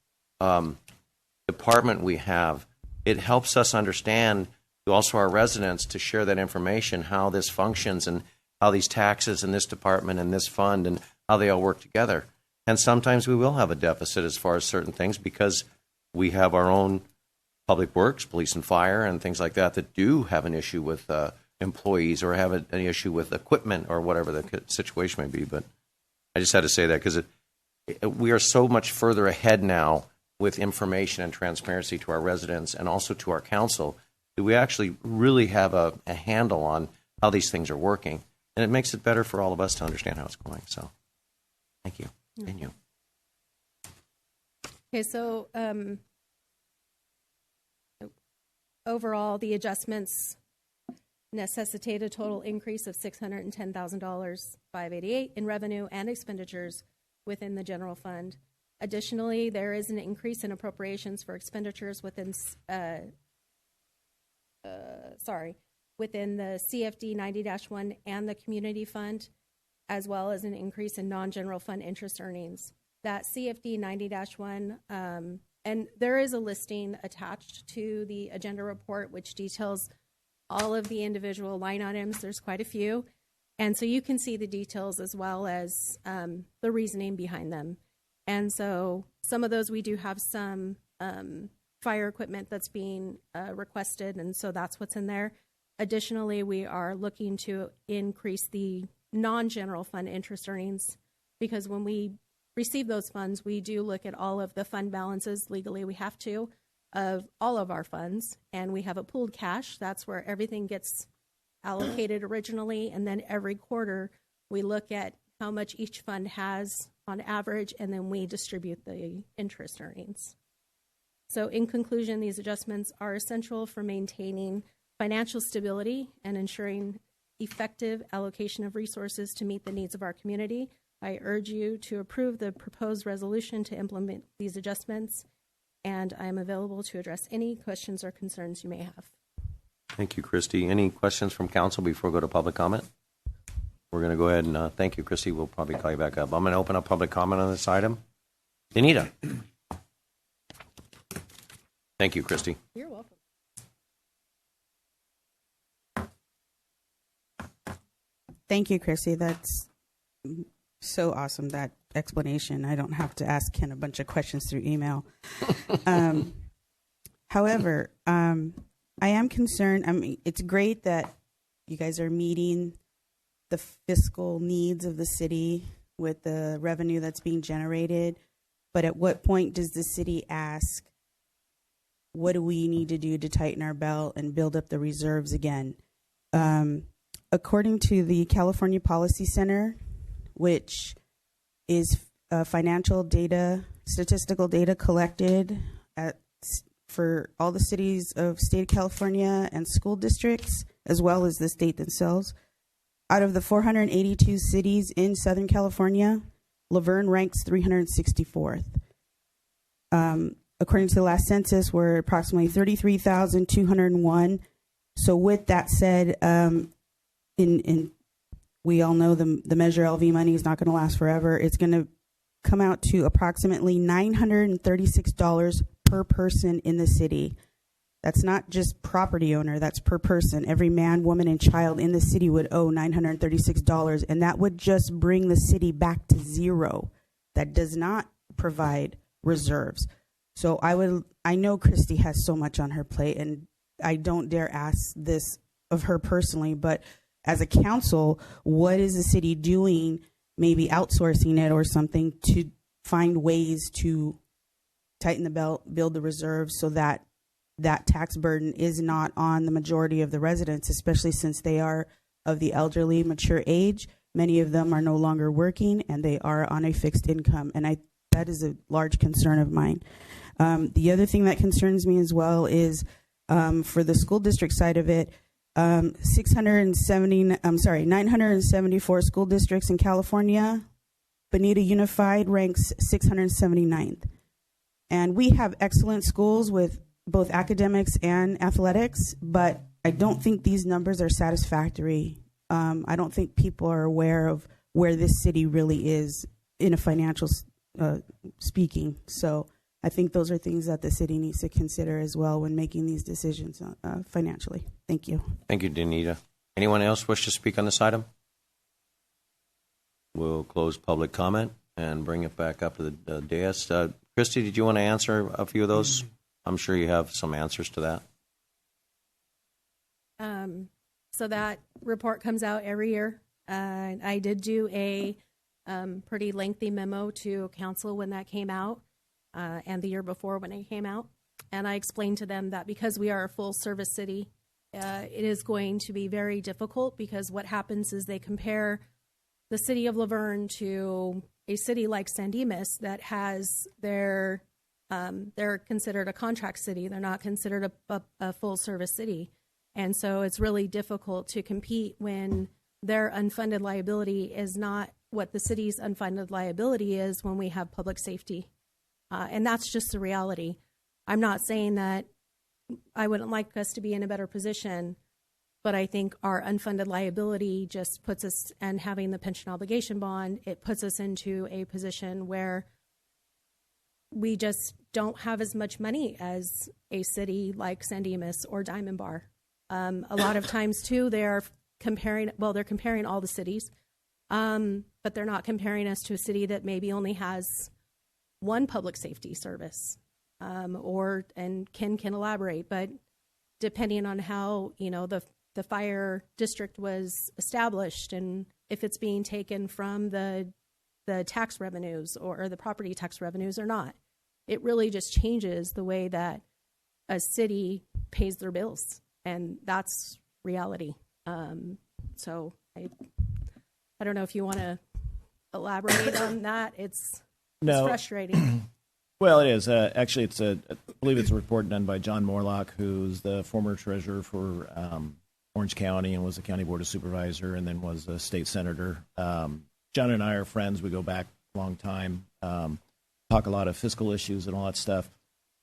Speaker 1: department we have, it helps us understand, also our residents, to share that information, how this functions and how these taxes in this department and this fund and how they all work together. And sometimes we will have a deficit as far as certain things, because we have our own public works, police and fire, and things like that that do have an issue with employees, or have an issue with equipment, or whatever the situation may be. But I just had to say that because we are so much further ahead now with information and transparency to our residents and also to our council, that we actually really have a handle on how these things are working. And it makes it better for all of us to understand how it's going. So thank you. Continue.
Speaker 6: Okay, so overall, the adjustments necessitate a total increase of $610,588 in revenue and expenditures within the general fund. Additionally, there is an increase in appropriations for expenditures within within the CFD 90-1 and the community fund, as well as an increase in non-general fund interest earnings. That CFD 90-1, and there is a listing attached to the agenda report which details all of the individual line items. There's quite a few. And so you can see the details as well as the reasoning behind them. And so some of those, we do have some fire equipment that's being requested, and so that's what's in there. Additionally, we are looking to increase the non-general fund interest earnings, because when we receive those funds, we do look at all of the fund balances. Legally, we have to, of all of our funds, and we have a pooled cash. That's where everything gets allocated originally, and then every quarter we look at how much each fund has on average, and then we distribute the interest earnings. So in conclusion, these adjustments are essential for maintaining financial stability and ensuring effective allocation of resources to meet the needs of our community. I urge you to approve the proposed resolution to implement these adjustments, and I am available to address any questions or concerns you may have.
Speaker 1: Thank you, Christy. Any questions from council before we go to public comment? We're going to go ahead and thank you, Christy. We'll probably call you back up. I'm going to open up public comment on this item. Danita. Thank you, Christy.
Speaker 6: You're welcome.
Speaker 7: Thank you, Chrissy. That's so awesome, that explanation. I don't have to ask Ken a bunch of questions through email. However, I am concerned. I mean, it's great that you guys are meeting the fiscal needs of the city with the revenue that's being generated. But at what point does the city ask, what do we need to do to tighten our belt and build up the reserves again? According to the California Policy Center, which is financial data, statistical data collected for all the cities of state of California and school districts, as well as the state themselves, out of the 482 cities in Southern California, Laverne ranks 364th. According to the last census, we're approximately 33,201. So with that said, we all know the Measure LV money is not going to last forever. It's going to come out to approximately $936 per person in the city. That's not just property owner, that's per person. Every man, woman, and child in the city would owe $936, and that would just bring the city back to zero. That does not provide reserves. So I know Christy has so much on her plate, and I don't dare ask this of her personally, but as a council, what is the city doing, maybe outsourcing it or something, to find ways to tighten the belt, build the reserves, so that that tax burden is not on the majority of the residents, especially since they are of the elderly, mature age. Many of them are no longer working, and they are on a fixed income, and that is a large concern of mine. The other thing that concerns me as well is for the school district side of it, 974 school districts in California. Bonita Unified ranks 679th. And we have excellent schools with both academics and athletics, but I don't think these numbers are satisfactory. I don't think people are aware of where this city really is in a financial speaking. So I think those are things that the city needs to consider as well when making these decisions financially. Thank you.
Speaker 1: Thank you, Danita. Anyone else wish to speak on this item? We'll close public comment and bring it back up to the dais. Christy, did you want to answer a few of those? I'm sure you have some answers to that.
Speaker 6: So that report comes out every year. I did do a pretty lengthy memo to council when that came out, and the year before when it came out. And I explained to them that because we are a full service city, it is going to be very difficult because what happens is they compare the city of Laverne to a city like San Dimas that has they're considered a contract city. They're not considered a full service city. And so it's really difficult to compete when their unfunded liability is not what the city's unfunded liability is when we have public safety. And that's just the reality. I'm not saying that I wouldn't like us to be in a better position, but I think our unfunded liability just puts us, and having the pension obligation bond, it puts us into a position where we just don't have as much money as a city like San Dimas or Diamond Bar. A lot of times, too, they're comparing all the cities, but they're not comparing us to a city that maybe only has one public safety service, and Ken can elaborate, but depending on how, the fire district was established and if it's being taken from the tax revenues or the property tax revenues or not, it really just changes the way that a city pays their bills. And that's reality. So I don't know if you want to elaborate on that. It's frustrating.
Speaker 2: Well, it is. Actually, I believe it's a report done by John Morlock, who's the former treasurer for Orange County and was the county board of supervisor and then was a state senator. John and I are friends. We go back a long time, talk a lot of fiscal issues and all that stuff.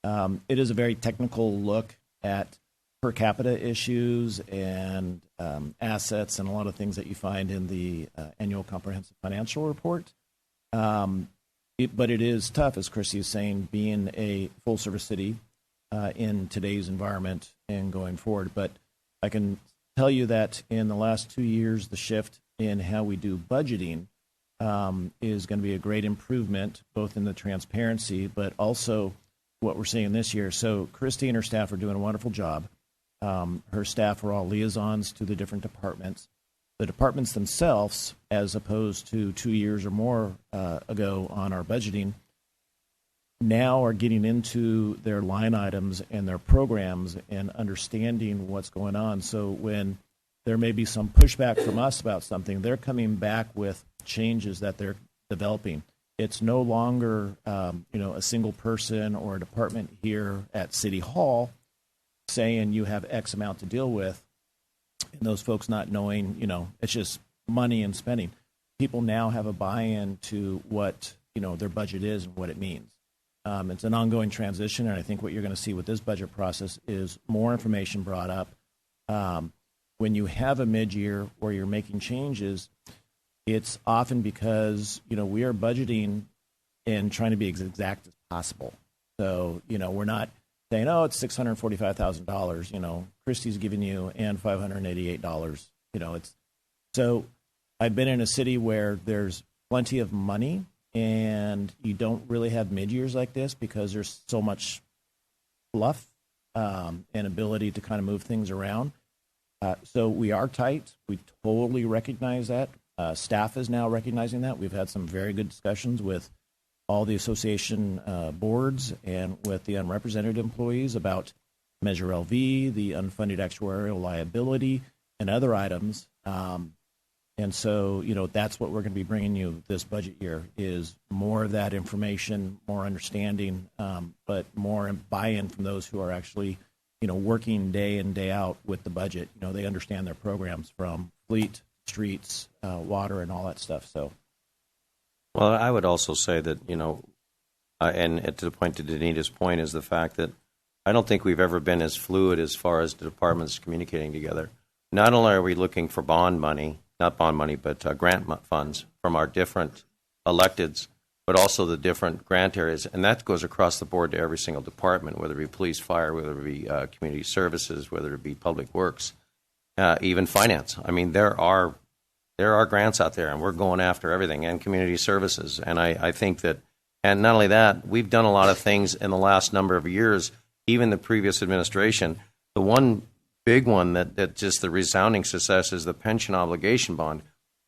Speaker 2: It is a very technical look at per capita issues and assets and a lot of things that you find in the annual comprehensive financial report. But it is tough, as Chrissy is saying, being a full-service city in today's environment and going forward. But I can tell you that in the last 2 years, the shift in how we do budgeting is going to be a great improvement, both in the transparency, but also what we're seeing this year. So Christy and her staff are doing a wonderful job. Her staff are all liaisons to the different departments. The departments themselves, as opposed to 2 years or more ago on our budgeting, now are getting into their line items and their programs and understanding what's going on. So when there may be some pushback from us about something, they're coming back with changes that they're developing. It's no longer, a single person or a department here at City Hall saying you have X amount to deal with, and those folks not knowing, it's just money and spending. People now have a buy-in to what, their budget is and what it means. It's an ongoing transition, and I think what you're going to see with this budget process is more information brought up. When you have a mid-year where you're making changes, it's often because, we are budgeting and trying to be as exact as possible. So, we're not saying, it's $645,000, Christie's giving you and $588, so I've been in a city where there's plenty of money and you don't really have mid-years like this because there's so much fluff and ability to kind of move things around. So we are tight. We totally recognize that. Staff is now recognizing that. We've had some very good discussions with all the association boards and with the unrepresented employees about Measure LV, the unfunded actuarial liability, and other items. And so, that's what we're going to be bringing you this budget year is more of that information, more understanding, but more buy-in from those who are actually, working day in, day out with the budget. They understand their programs from fleet, streets, water, and all that stuff. So.
Speaker 1: Well, I would also say that, and to the point to Danita's point is the fact that I don't think we've ever been as fluid as far as the departments communicating together. Not only are we looking for but grant funds from our different electeds, but also the different grant areas. And that goes across the board to every single department, whether it be police, fire, whether it be community services, whether it be public works, even finance. I mean, there are grants out there, and we're going after everything, and community services. And I think that, and not only that, we've done a lot of things in the last number of years, even the previous administration. The one big one that just the resounding success is the pension obligation bond.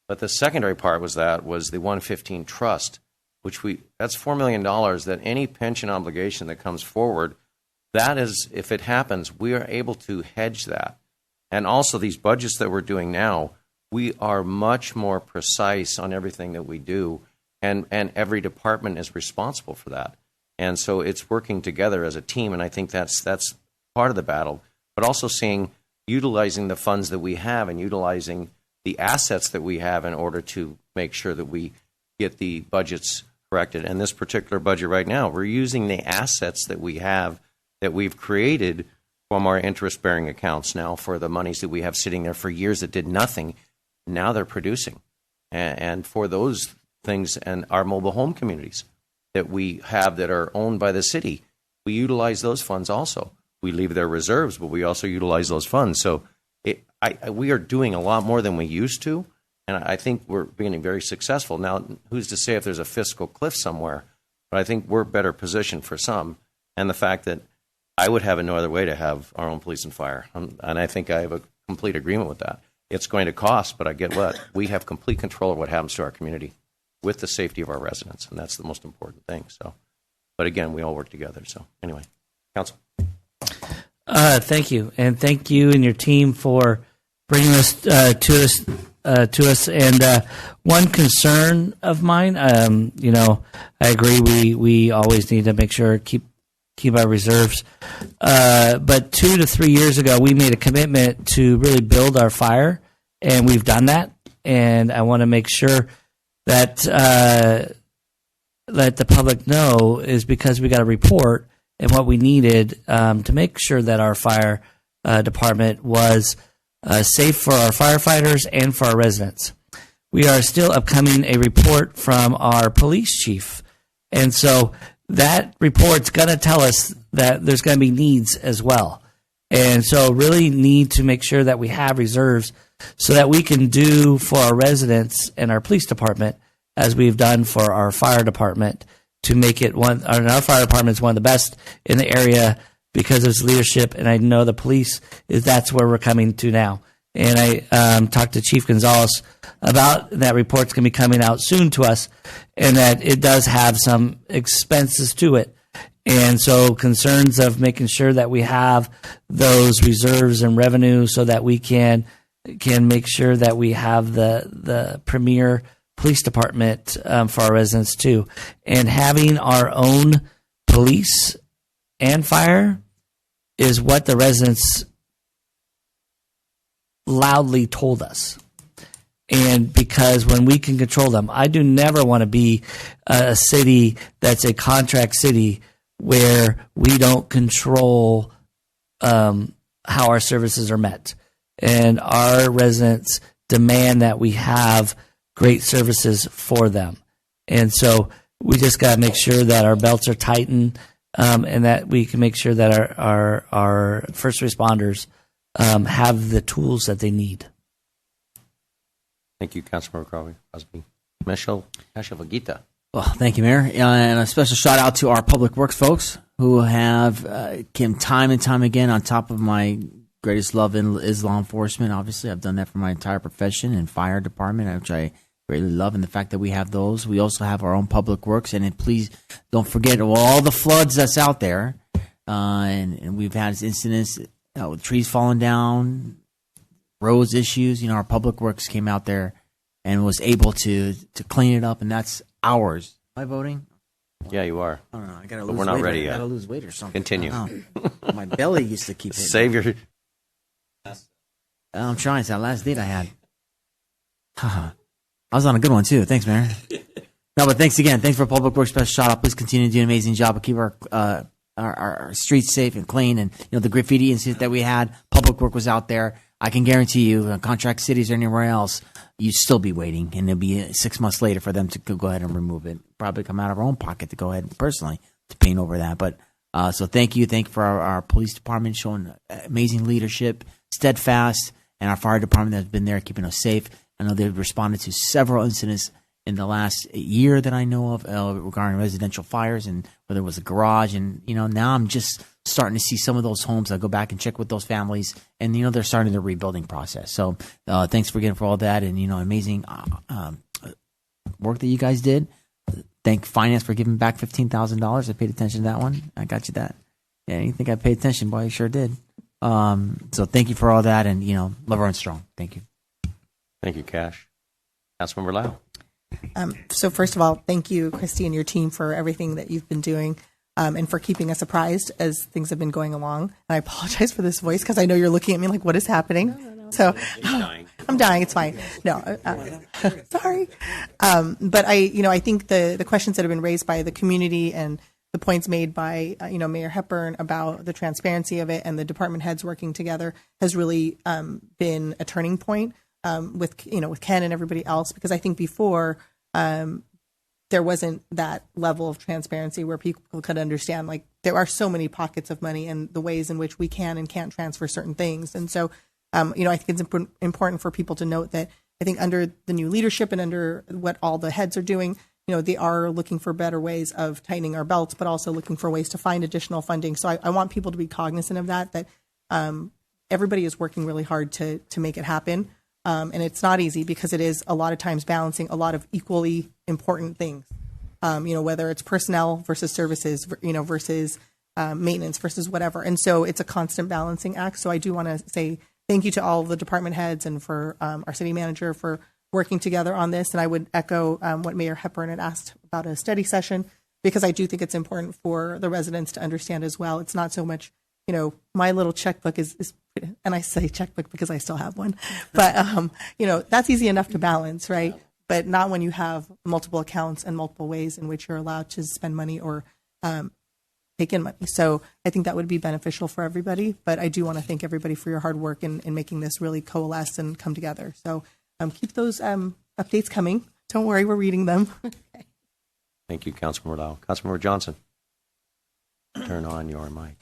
Speaker 1: But the secondary part was the 115 trust, that's $4 million that any pension obligation that comes forward, that is, if it happens, we are able to hedge that. And also these budgets that we're doing now, we are much more precise on everything that we do, and every department is responsible for that. And so it's working together as a team, and I think that's part of the battle, but also utilizing the funds that we have and utilizing the assets that we have in order to make sure that we get the budgets corrected. And this particular budget right now, we're using the assets that we have, that we've created from our interest-bearing accounts now for the monies that we have sitting there for years that did nothing. Now they're producing. And for those things, and our mobile home communities that we have that are owned by the city, we utilize those funds also. We leave their reserves, but we also utilize those funds. So we are doing a lot more than we used to, and I think we're being very successful. Now, who's to say if there's a fiscal cliff somewhere? But I think we're better positioned for some, and the fact that I would have it no other way to have our own police and fire. And I think I have a complete agreement with that. It's going to cost, but I get what? We have complete control of what happens to our community with the safety of our residents, and that's the most important thing. So, but again, we all work together. So anyway, Council.
Speaker 8: Thank you, and thank you and your team for bringing this to us. And one concern of mine, I agree. We always need to make sure keep our reserves. But 2 to 3 years ago, we made a commitment to really build our fire, and we've done that. And I want to make sure that let the public know is because we got a report and what we needed to make sure that our fire department was safe for our firefighters and for our residents. We are still upcoming a report from our police chief. And so that report's going to tell us that there's going to be needs as well. And so really need to make sure that we have reserves so that we can do for our residents and our police department as we've done for our fire department to make it our fire department is one of the best in the area because of its leadership. And I know the police that's where we're coming to now. And I talked to Chief Gonzalez about that report's going to be coming out soon to us, and that it does have some expenses to it. And so concerns of making sure that we have those reserves and revenue so that we can make sure that we have the premier police department for our residents too. And having our own police and fire is what the residents loudly told us. And because when we can control them, I do never want to be a city that's a contract city where we don't control how our services are met. And our residents demand that we have great services for them. And so we just got to make sure that our belts are tightened and that we can make sure that our first responders have the tools that they need.
Speaker 1: Thank you, Councilmember Crosby. Michelle Vagita.
Speaker 3: Well, thank you, Mayor. And a special shout out to our public works folks who have came time and time again on top of my greatest love is law enforcement. Obviously, I've done that for my entire profession and fire department, which I greatly love, and the fact that we have those. We also have our own public works, and please don't forget all the floods that's out there. And we've had incidents with trees falling down, roads issues. Our public works came out there and was able to clean it up, and that's ours. Am I voting?
Speaker 1: Yeah, you are.
Speaker 3: I don't know. I gotta
Speaker 1: but
Speaker 3: lose
Speaker 1: we're not
Speaker 3: weight.
Speaker 1: ready yet.
Speaker 3: I gotta lose weight or something.
Speaker 1: Continue.
Speaker 3: My belly used to keep hitting.
Speaker 1: Save your.
Speaker 3: I'm trying. It's that last date I had. I was on a good one too. Thanks, Mayor. No, but thanks again. Thanks for Public Works special shout out. Please continue to do an amazing job of keep our streets safe and clean. And the graffiti incident that we had, Public Work was out there. I can guarantee you, contract cities or anywhere else, you'd still be waiting, and it'll be 6 months later for them to go ahead and remove it. Probably come out of our own pocket to go ahead personally to paint over that. But so thank you for our police department showing amazing leadership, steadfast, and our fire department that's been there keeping us safe. I know they've responded to several incidents in the last year that I know of regarding residential fires, and whether it was a garage. And now I'm just starting to see some of those homes. I go back and check with those families, and they're starting the rebuilding process. So thanks again for all that, and amazing work that you guys did. Thank finance for giving back $15,000. I paid attention to that one. I got you that. Yeah, you think I paid attention? Boy, I sure did. So thank you for all that, and Laverne strong. Thank you.
Speaker 1: Thank you, Cash. Councilmember Lau.
Speaker 9: So first of all, thank you, Christy, and your team for everything that you've been doing, and for keeping us apprised as things have been going along. And I apologize for this voice because I know you're looking at me like, what is happening? No. So I'm dying. It's fine. No, sorry. But I think the questions that have been raised by the community and the points made by Mayor Hepburn about the transparency of it and the department heads working together has really been a turning point with Ken and everybody else, because I think before there wasn't that level of transparency where people could understand, like, there are so many pockets of money and the ways in which we can and can't transfer certain things. And so I think it's important for people to note that I think under the new leadership and under what all the heads are doing, they are looking for better ways of tightening our belts, but also looking for ways to find additional funding. So I want people to be cognizant of that everybody is working really hard to make it happen. And it's not easy because it is a lot of times balancing a lot of equally important things, whether it's personnel versus services, versus maintenance versus whatever. And so it's a constant balancing act. So I do want to say thank you to all of the department heads and for our city manager for working together on this. And I would echo what Mayor Hepburn had asked about a study session, because I do think it's important for the residents to understand as well. It's not so much, my little checkbook is, and I say checkbook because I still have one, but, that's easy enough to balance, right? But not when you have multiple accounts and multiple ways in which you're allowed to spend money or take in money. So I think that would be beneficial for everybody. But I do want to thank everybody for your hard work in making this really coalesce and come together. So keep those updates coming. Don't worry, we're reading them.
Speaker 1: Thank you, Councilmember Lau. Councilmember Johnson, turn on your mic.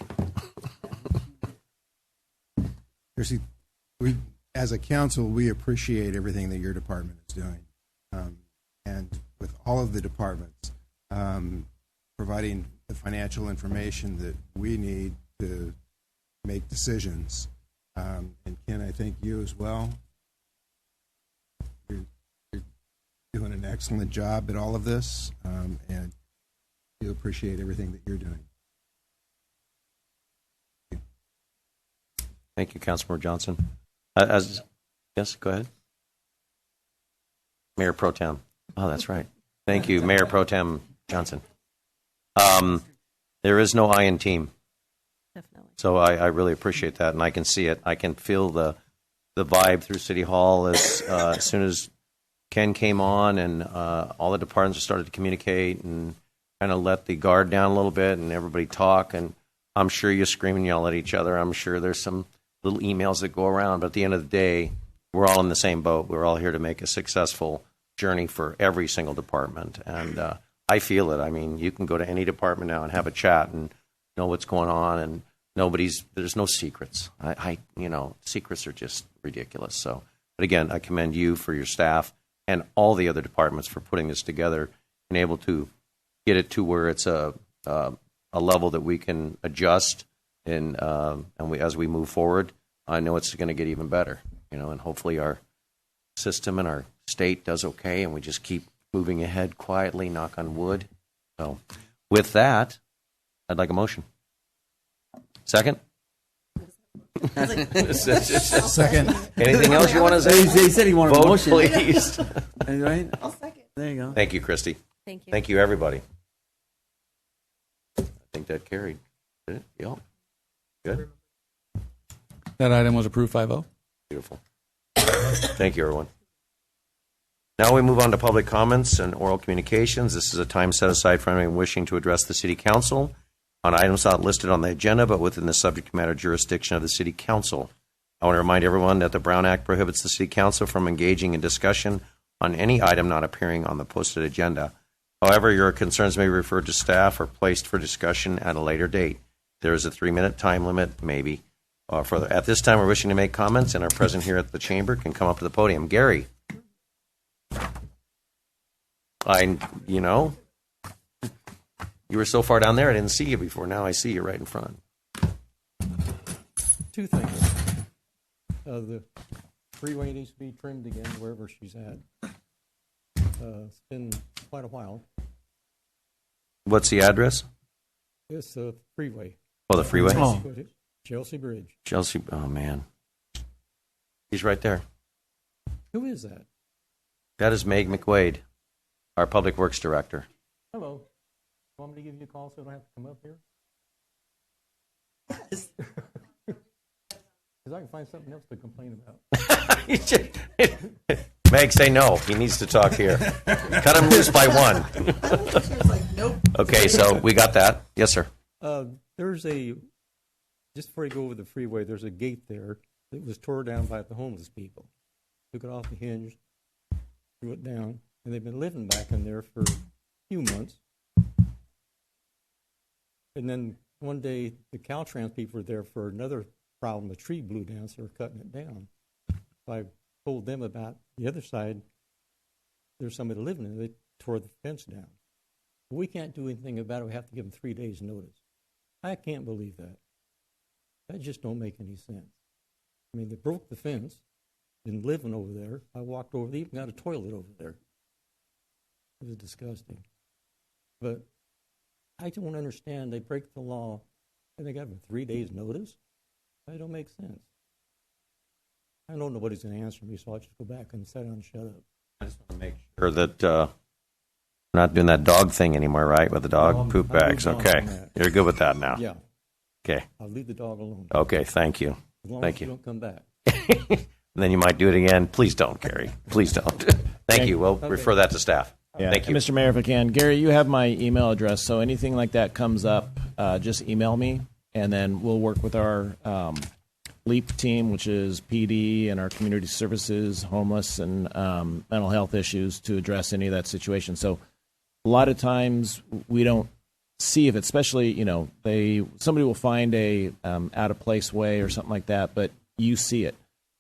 Speaker 12: We, as a council, we appreciate everything that your department is doing. And with all of the departments, providing the financial information that we need to make decisions. And Ken, I thank you as well. You're doing an excellent job at all of this, and we appreciate everything that you're doing.
Speaker 1: Thank you, Councilmember Johnson. Yes, go ahead. Mayor Pro Tem. Oh, that's right. Thank you, Mayor Pro Tem Johnson. There is no I in team.
Speaker 4: Definitely.
Speaker 1: So I really appreciate that, and I can see it. I can feel the vibe through City Hall as soon as Ken came on and all the departments started to communicate and kind of let the guard down a little bit and everybody talk. And I'm sure you scream and yell at each other. I'm sure there's some little emails that go around, but at the end of the day, we're all in the same boat. We're all here to make a successful journey for every single department. And I feel it. I mean, you can go to any department now and have a chat and know what's going on, and there's no secrets. Secrets are just ridiculous. So, but again, I commend you for your staff and all the other departments for putting this together and able to get it to where it's a level that we can adjust and as we move forward. I know it's going to get even better, and hopefully our system and our state does okay, and we just keep moving ahead quietly, knock on wood. So with that, I'd like a motion. Second?
Speaker 16: Second.
Speaker 1: Anything else you want to say?
Speaker 3: He said he wanted
Speaker 1: Vote,
Speaker 3: a motion.
Speaker 1: please.
Speaker 3: Right? I'll second. There you go.
Speaker 1: Thank you, Christy.
Speaker 4: Thank you.
Speaker 1: Thank you, everybody. I think that carried. Did it? Yeah. Good.
Speaker 20: That item was approved 5-0.
Speaker 1: Beautiful. Thank you, everyone. Now we move on to public comments and oral communications. This is a time set aside for anyone wishing to address the City Council on items not listed on the agenda, but within the subject matter jurisdiction of the City Council. I want to remind everyone that the Brown Act prohibits the City Council from engaging in discussion on any item not appearing on the posted agenda. However, your concerns may be referred to staff or placed for discussion at a later date. There is a 3-minute time limit, maybe. At this time, we're wishing to make comments, and our president here at the chamber can come up to the podium. Gary. You were so far down there, I didn't see you before. Now I see you right in front.
Speaker 10: Two things. The freeway needs to be trimmed again wherever she's at. It's been quite a while.
Speaker 1: What's the address?
Speaker 10: It's a freeway.
Speaker 1: Oh, the freeway?
Speaker 10: Oh. Chelsea Bridge.
Speaker 1: Chelsea, oh man. He's right there.
Speaker 10: Who is that?
Speaker 1: That is Meg McWade, our Public Works Director.
Speaker 10: Hello. Want me to give you a call so I don't have to come up here? Because I can find something else to complain about.
Speaker 1: Meg, say no. He needs to talk here. Cut him loose by one. Okay, so we got that. Yes, sir.
Speaker 10: There's just before you go over the freeway, there's a gate there that was tore down by the homeless people. Took it off the hinge, threw it down, and they've been living back in there for a few months. And then one day, the Caltrans people were there for another problem. A tree blew down, so they're cutting it down. So I told them about the other side. There's somebody living in it. They tore the fence down. We can't do anything about it. We have to give them 3 days' notice. I can't believe that. That just don't make any sense. I mean, they broke the fence, been living over there. I walked over, they even got a toilet over there. It was disgusting. But I don't understand. They break the law, and they got them 3 days' notice? That don't make sense. I know nobody's going to answer me, so I'll just go back and sit down and shut up.
Speaker 1: I just want to make sure that we're not doing that dog thing anymore, right? With the dog poop bags. Okay. You're good with that now.
Speaker 10: Yeah.
Speaker 1: Okay.
Speaker 10: I'll leave the dog alone.
Speaker 1: Okay, thank you.
Speaker 10: As long
Speaker 1: Thank
Speaker 10: as you
Speaker 1: you.
Speaker 10: don't come back.
Speaker 1: And then you might do it again. Please don't, Gary. Please don't. Thank you. We'll refer that to staff.
Speaker 2: Yeah.
Speaker 1: Thank you.
Speaker 2: Mr. Mayor, if I can. Gary, you have my email address, so anything like that comes up, just email me, and then we'll work with our LEAP team, which is PD and our community services, homeless, and mental health issues to address any of that situation. So a lot of times we don't see if, especially, somebody will find a out of place way or something like that, but you see it.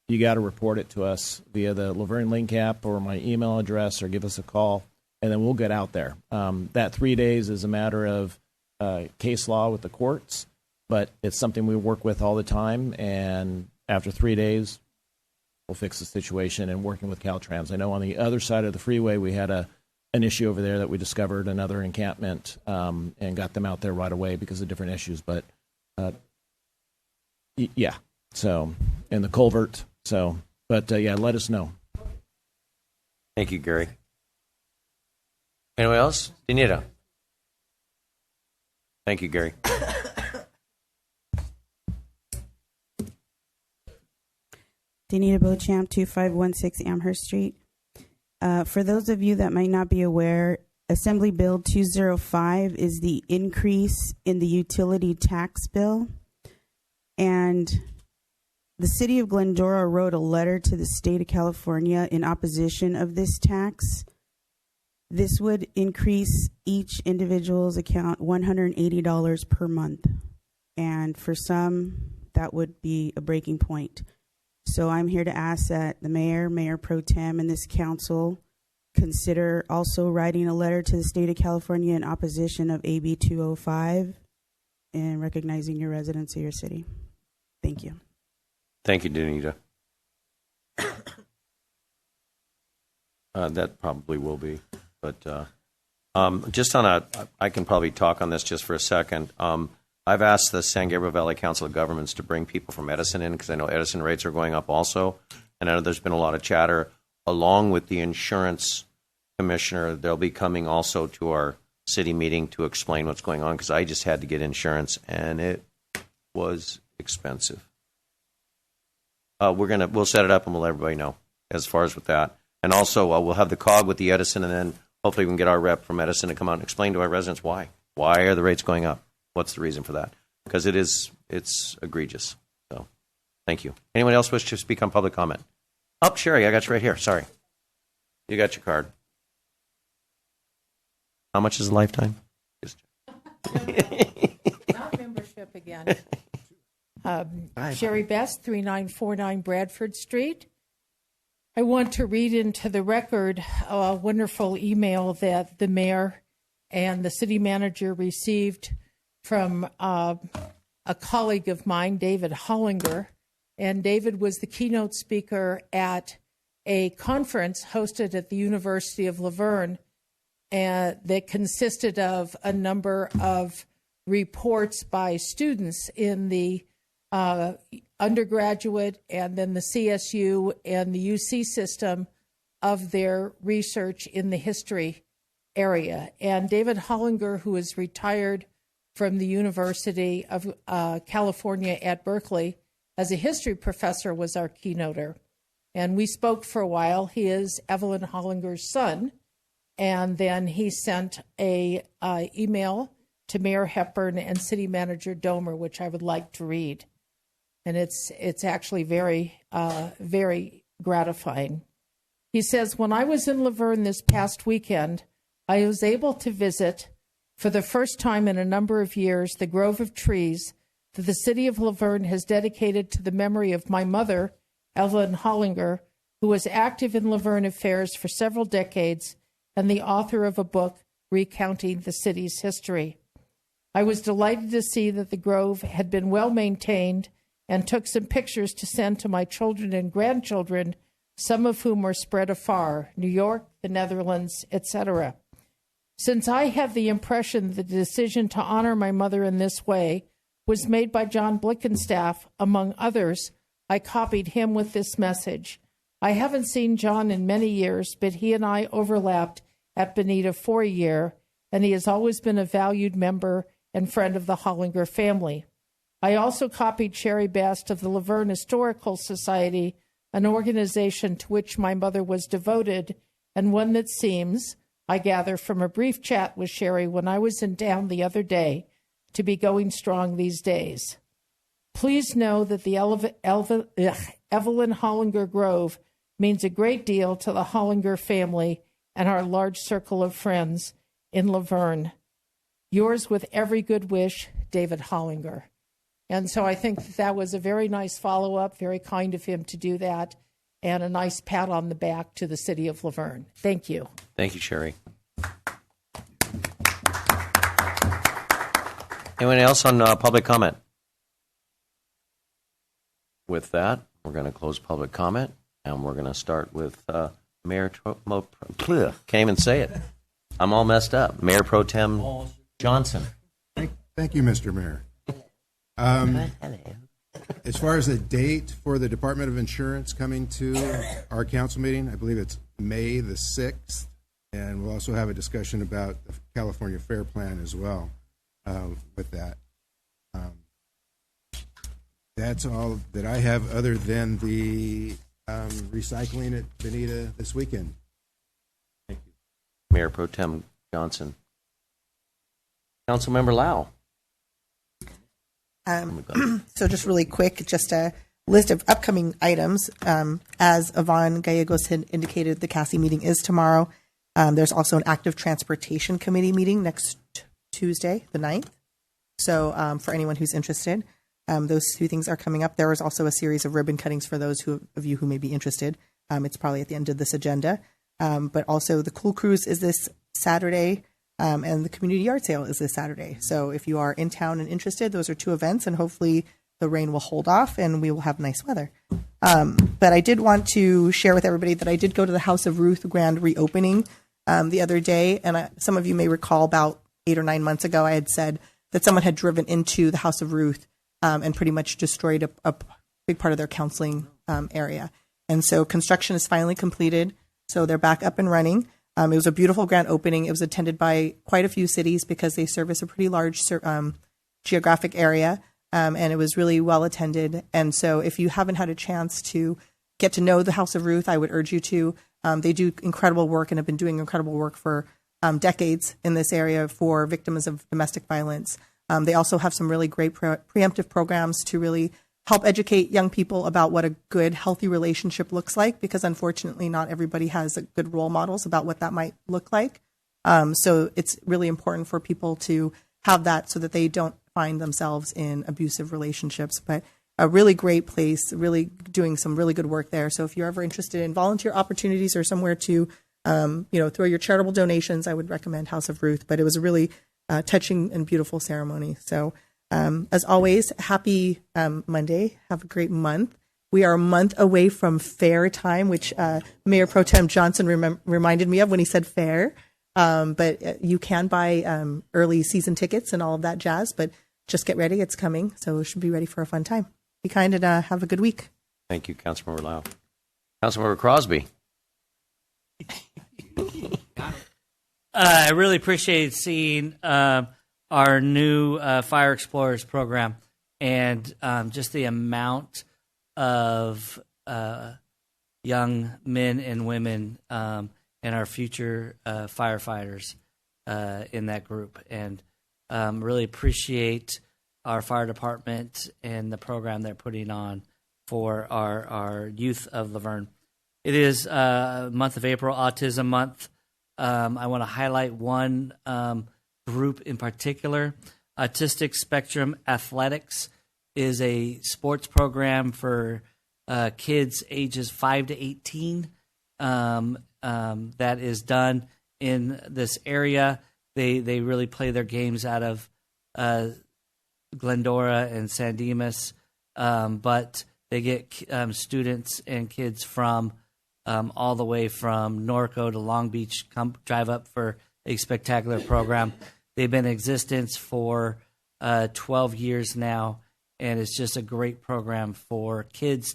Speaker 2: You got to report it to us via the Laverne Link app or my email address, or give us a call, and then we'll get out there. That 3 days is a matter of case law with the courts, but it's something we work with all the time, and after 3 days, we'll fix the situation, and working with Caltrans. I know on the other side of the freeway, we had an issue over there that we discovered another encampment, and got them out there right away because of different issues. But yeah, so, and the culvert. So, but yeah, let us know.
Speaker 1: Thank you, Gary. Anyone else? Danita. Thank you, Gary.
Speaker 7: Danita Beauchamp, 2516 Amherst Street. For those of you that might not be aware, Assembly Bill 205 is the increase in the utility tax bill. And the city of Glendora wrote a letter to the state of California in opposition of this tax. This would increase each individual's account $180 per month. And for some, that would be a breaking point. So I'm here to ask that the mayor, Mayor Pro Tem, and this council consider also writing a letter to the state of California in opposition of AB 205 and recognizing your residents of your city. Thank you.
Speaker 1: Thank you, Danita. That probably will be, but just on I can probably talk on this just for a second. I've asked the San Gabriel Valley Council of Governments to bring people from Edison in, because I know Edison rates are going up also, and I know there's been a lot of chatter. Along with the insurance commissioner, they'll be coming also to our city meeting to explain what's going on, because I just had to get insurance, and it was expensive. We'll set it up and we'll let everybody know as far as with that. And also we'll have the COG with the Edison, and then hopefully we can get our rep from Edison to come out and explain to our residents why. Why are the rates going up? What's the reason for that? Because it's egregious. So thank you. Anyone else wish to speak on public comment? Oh, Sherry, I got you right here. Sorry. You got your card. How much is a lifetime?
Speaker 4: Not membership again. Sherry Best, 3949 Bradford Street. I want to read into the record a wonderful email that the mayor and the city manager received from a colleague of mine, David Hollinger. And David was the keynote speaker at a conference hosted at the University of Laverne that consisted of a number of reports by students in the undergraduate and then the CSU and the UC system of their research in the history area. And David Hollinger, who is retired from the University of California at Berkeley as a history professor, was our keynoter. And we spoke for a while. He is Evelyn Hollinger's son. And then he sent a email to Mayor Hepburn and City Manager Domer, which I would like to read. And it's actually very, very gratifying. He says, when I was in Laverne this past weekend, I was able to visit for the first time in a number of years the grove of trees that the city of Laverne has dedicated to the memory of my mother, Evelyn Hollinger, who was active in Laverne affairs for several decades and the author of a book recounting the city's history. I was delighted to see that the grove had been well maintained and took some pictures to send to my children and grandchildren, some of whom were spread afar, New York, the Netherlands, etc. Since I have the impression that the decision to honor my mother in this way was made by John Blickenstaff, among others, I copied him with this message. I haven't seen John in many years, but he and I overlapped at Bonita for a year, and he has always been a valued member and friend of the Hollinger family. I also copied Sherry Best of the Laverne Historical Society, an organization to which my mother was devoted, and one that seems, I gather from a brief chat with Sherry when I was in town the other day, to be going strong these days. Please know that the Evelyn Hollinger Grove means a great deal to the Hollinger family and our large circle of friends in Laverne. Yours with every good wish, David Hollinger. And so I think that was a very nice follow-up, very kind of him to do that, and a nice pat on the back to the city of Laverne. Thank you.
Speaker 1: Thank you, Sherry. Anyone else on public comment? With that, we're going to close public comment, and we're going to start with Mayor can't even say it. I'm all messed up. Mayor Pro Tem Johnson.
Speaker 12: Thank you, Mr. Mayor. As far as the date for the Department of Insurance coming to our council meeting, I believe it's May the 6th, and we'll also have a discussion about the California Fair Plan as well with that. That's all that I have other than the recycling at Bonita this weekend. Thank you.
Speaker 1: Mayor Pro Tem Johnson. Councilmember Lau.
Speaker 9: So just really quick, just a list of upcoming items. As Yvonne Gallegos had indicated, the CASI meeting is tomorrow. There's also an active transportation committee meeting next Tuesday, the 9th. So for anyone who's interested, those two things are coming up. There is also a series of ribbon cuttings for those of you who may be interested. It's probably at the end of this agenda. But also the Cool Cruise is this Saturday. And the community yard sale is this Saturday. So if you are in town and interested, those are two events, and hopefully the rain will hold off and we will have nice weather. But I did want to share with everybody that I did go to the House of Ruth grand reopening the other day. And some of you may recall about 8 or 9 months ago, I had said that someone had driven into the House of Ruth and pretty much destroyed a big part of their counseling area. And so construction is finally completed. So they're back up and running. It was a beautiful grand opening. It was attended by quite a few cities because they service a pretty large geographic area, and it was really well attended. And so if you haven't had a chance to get to know the House of Ruth, I would urge you to. They do incredible work and have been doing incredible work for decades in this area for victims of domestic violence. They also have some really great preemptive programs to really help educate young people about what a good, healthy relationship looks like, because unfortunately not everybody has good role models about what that might look like. So it's really important for people to have that so that they don't find themselves in abusive relationships. But a really great place, really doing some really good work there. So if you're ever interested in volunteer opportunities or somewhere to, throw your charitable donations, I would recommend House of Ruth. But it was a really touching and beautiful ceremony. So as always, happy Monday. Have a great month. We are a month away from fair time, which Mayor Pro Tem Johnson reminded me of when he said fair. But you can buy early season tickets and all of that jazz, but just get ready. It's coming. So we should be ready for a fun time. be kind and have a good week.
Speaker 1: Thank you, Councilmember Lau. Councilmember Crosby.
Speaker 8: I really appreciate seeing our new Fire Explorers program and just the amount of young men and women and our future firefighters in that group. And really appreciate our fire department and the program they're putting on for our youth of Laverne. It is month of April, Autism Month. I want to highlight one group in particular. Autistic Spectrum Athletics is a sports program for kids ages 5 to 18 that is done in this area. They really play their games out of Glendora and San Dimas, but they get students and kids from all the way from Norco to Long Beach, drive up for a spectacular program. They've been in existence for 12 years now, and it's just a great program for kids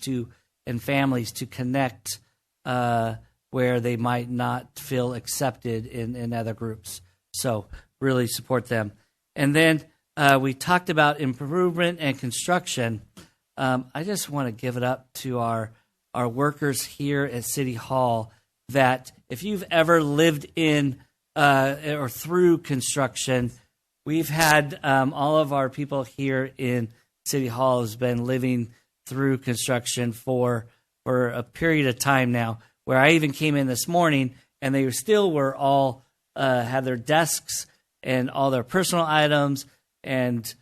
Speaker 8: and families to connect where they might not feel accepted in other groups. So really support them. And then we talked about improvement and construction. I just want to give it up to our workers here at City Hall that if you've ever lived in or through construction, we've had all of our people here in City Hall has been living through construction for a period of time now, where I even came in this morning and they still were all had their desks and all their personal items and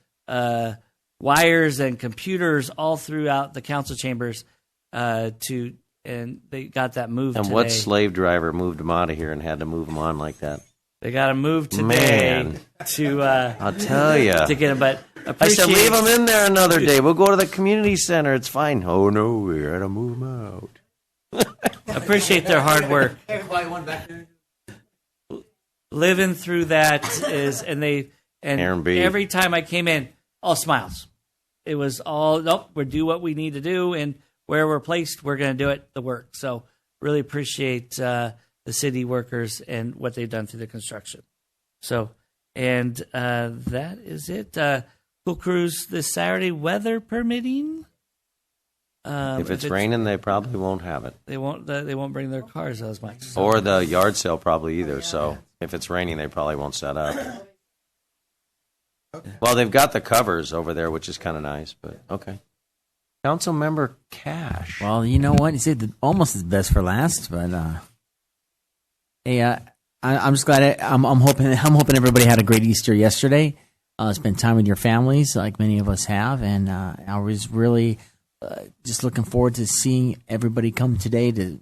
Speaker 8: wires and computers all throughout the council chambers and they got that moved
Speaker 1: And
Speaker 8: today.
Speaker 1: what slave driver moved them out of here and had to move them on like that?
Speaker 8: They got to move today to
Speaker 1: I'll tell you.
Speaker 8: to get them. But
Speaker 1: I said, leave them in there another day. We'll go to the community center. It's fine. Oh, no, we got to move them out.
Speaker 8: Appreciate their hard work. Living through that every time I came in, all smiles. It was all, nope, we'll do what we need to do, and where we're placed, we're going to do it, the work. So really appreciate the city workers and what they've done through the construction. So, and that is it. Cool cruise this Saturday, weather permitting.
Speaker 1: If it's raining, they probably won't have it.
Speaker 8: They won't bring their cars as much. So.
Speaker 1: Or the yard sale probably either. So if it's raining, they probably won't set up. Well, they've got the covers over there, which is kind of nice, but okay. Councilmember Cash.
Speaker 3: Well, you know what? You said almost as best for last, but hey, I'm just glad. I'm hoping everybody had a great Easter yesterday. Spend time with your families, like many of us have, and I was really just looking forward to seeing everybody come today to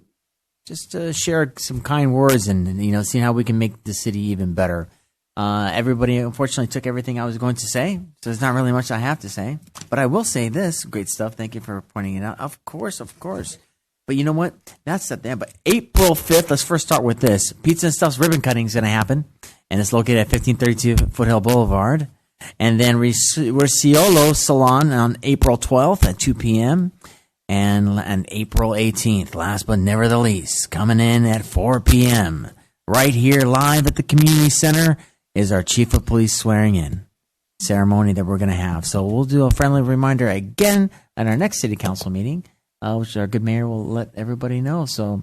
Speaker 3: just share some kind words and seeing how we can make the city even better. Everybody unfortunately took everything I was going to say, so there's not really much I have to say. But I will say this, great stuff. Thank you for pointing it out. Of course. But you know what? That's not there. But April 5th, let's first start with this. Pizza and Stuff's ribbon cutting is going to happen, and it's located at 1532 Foothill Boulevard. And then we're Ciolo Salon on April 12th at 2 p.m. And April 18th, last but never the least, coming in at 4 p.m. right here live at the community center is our chief of police swearing in ceremony that we're going to have. So we'll do a friendly reminder again at our next city council meeting, which our good mayor will let everybody know. So,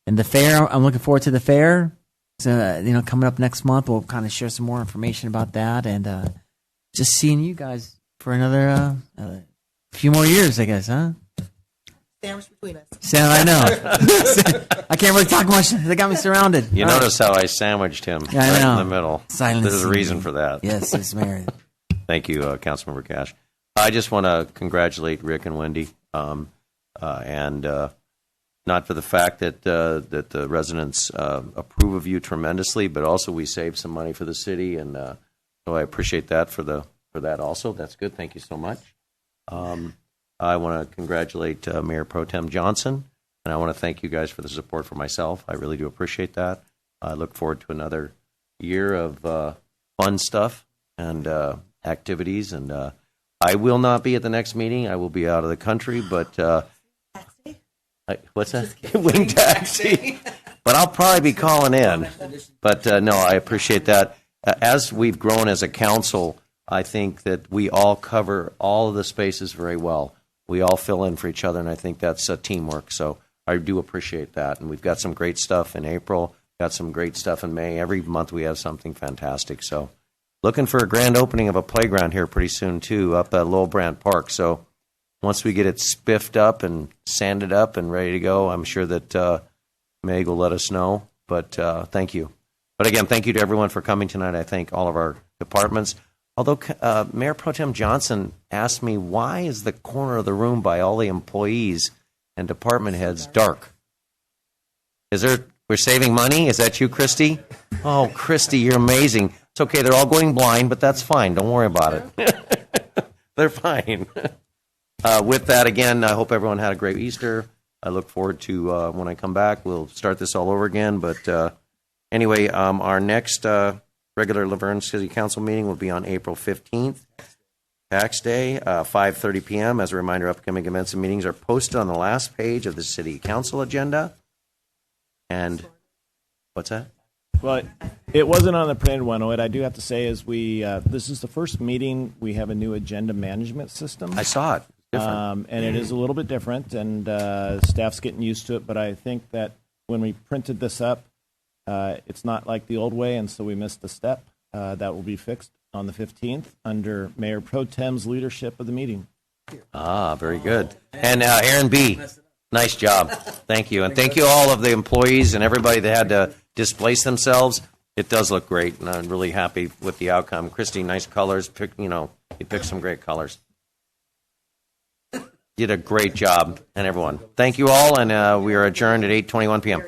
Speaker 3: and the fair, I'm looking forward to the fair. So, coming up next month, we'll kind of share some more information about that and just seeing you guys for another few more years, I guess, huh?
Speaker 9: Sandwich between us.
Speaker 3: I know. I can't really talk much. They got me surrounded.
Speaker 1: You notice how I sandwiched him in the middle.
Speaker 3: Silence.
Speaker 1: There's a reason for that.
Speaker 3: Yes, it's married.
Speaker 1: Thank you, Councilmember Cash. I just want to congratulate Rick and Wendy, and not for the fact that the residents approve of you tremendously, but also we saved some money for the city, and so I appreciate that for that also. That's good. Thank you so much. I want to congratulate Mayor Pro Tem Johnson, and I want to thank you guys for the support for myself. I really do appreciate that. I look forward to another year of fun stuff and activities, and I will not be at the next meeting. I will be out of the country, but what's that? Wing taxi. But I'll probably be calling in. But no, I appreciate that. As we've grown as a council, I think that we all cover all of the spaces very well. We all fill in for each other, and I think that's teamwork. So I do appreciate that. And we've got some great stuff in April, got some great stuff in May. Every month we have something fantastic. So looking for a grand opening of a playground here pretty soon, too, up at Lowell Brandt Park. So once we get it spiffed up and sanded up and ready to go, I'm sure that Meg will let us know. But thank you. But again, thank you to everyone for coming tonight. I thank all of our departments. Although Mayor Pro Tem Johnson asked me, why is the corner of the room by all the employees and department heads dark? We're saving money? Is that you, Christy? Oh, Christy, you're amazing. It's okay. They're all going blind, but that's fine. Don't worry about it. They're fine. With that, again, I hope everyone had a great Easter. I look forward to when I come back, we'll start this all over again. But anyway, our next regular Laverne City Council meeting will be on April 15th, Tax Day, 5:30 p.m. As a reminder, upcoming events and meetings are posted on the last page of the City Council agenda. And what's that?
Speaker 2: Well, it wasn't on the printed one. What I do have to say is this is the first meeting we have a new agenda management system.
Speaker 1: I saw it. Different.
Speaker 2: And it is a little bit different, and staff's getting used to it. But I think that when we printed this up, it's not like the old way, and so we missed a step. That will be fixed on the 15th under Mayor Pro Tem's leadership of the meeting.
Speaker 1: Very good. And Aaron B., nice job. Thank you. And thank you all of the employees and everybody that had to displace themselves. It does look great, and I'm really happy with the outcome. Christy, nice colors. You picked some great colors. Did a great job, and everyone. Thank you all, and we are adjourned at 8:21 p.m.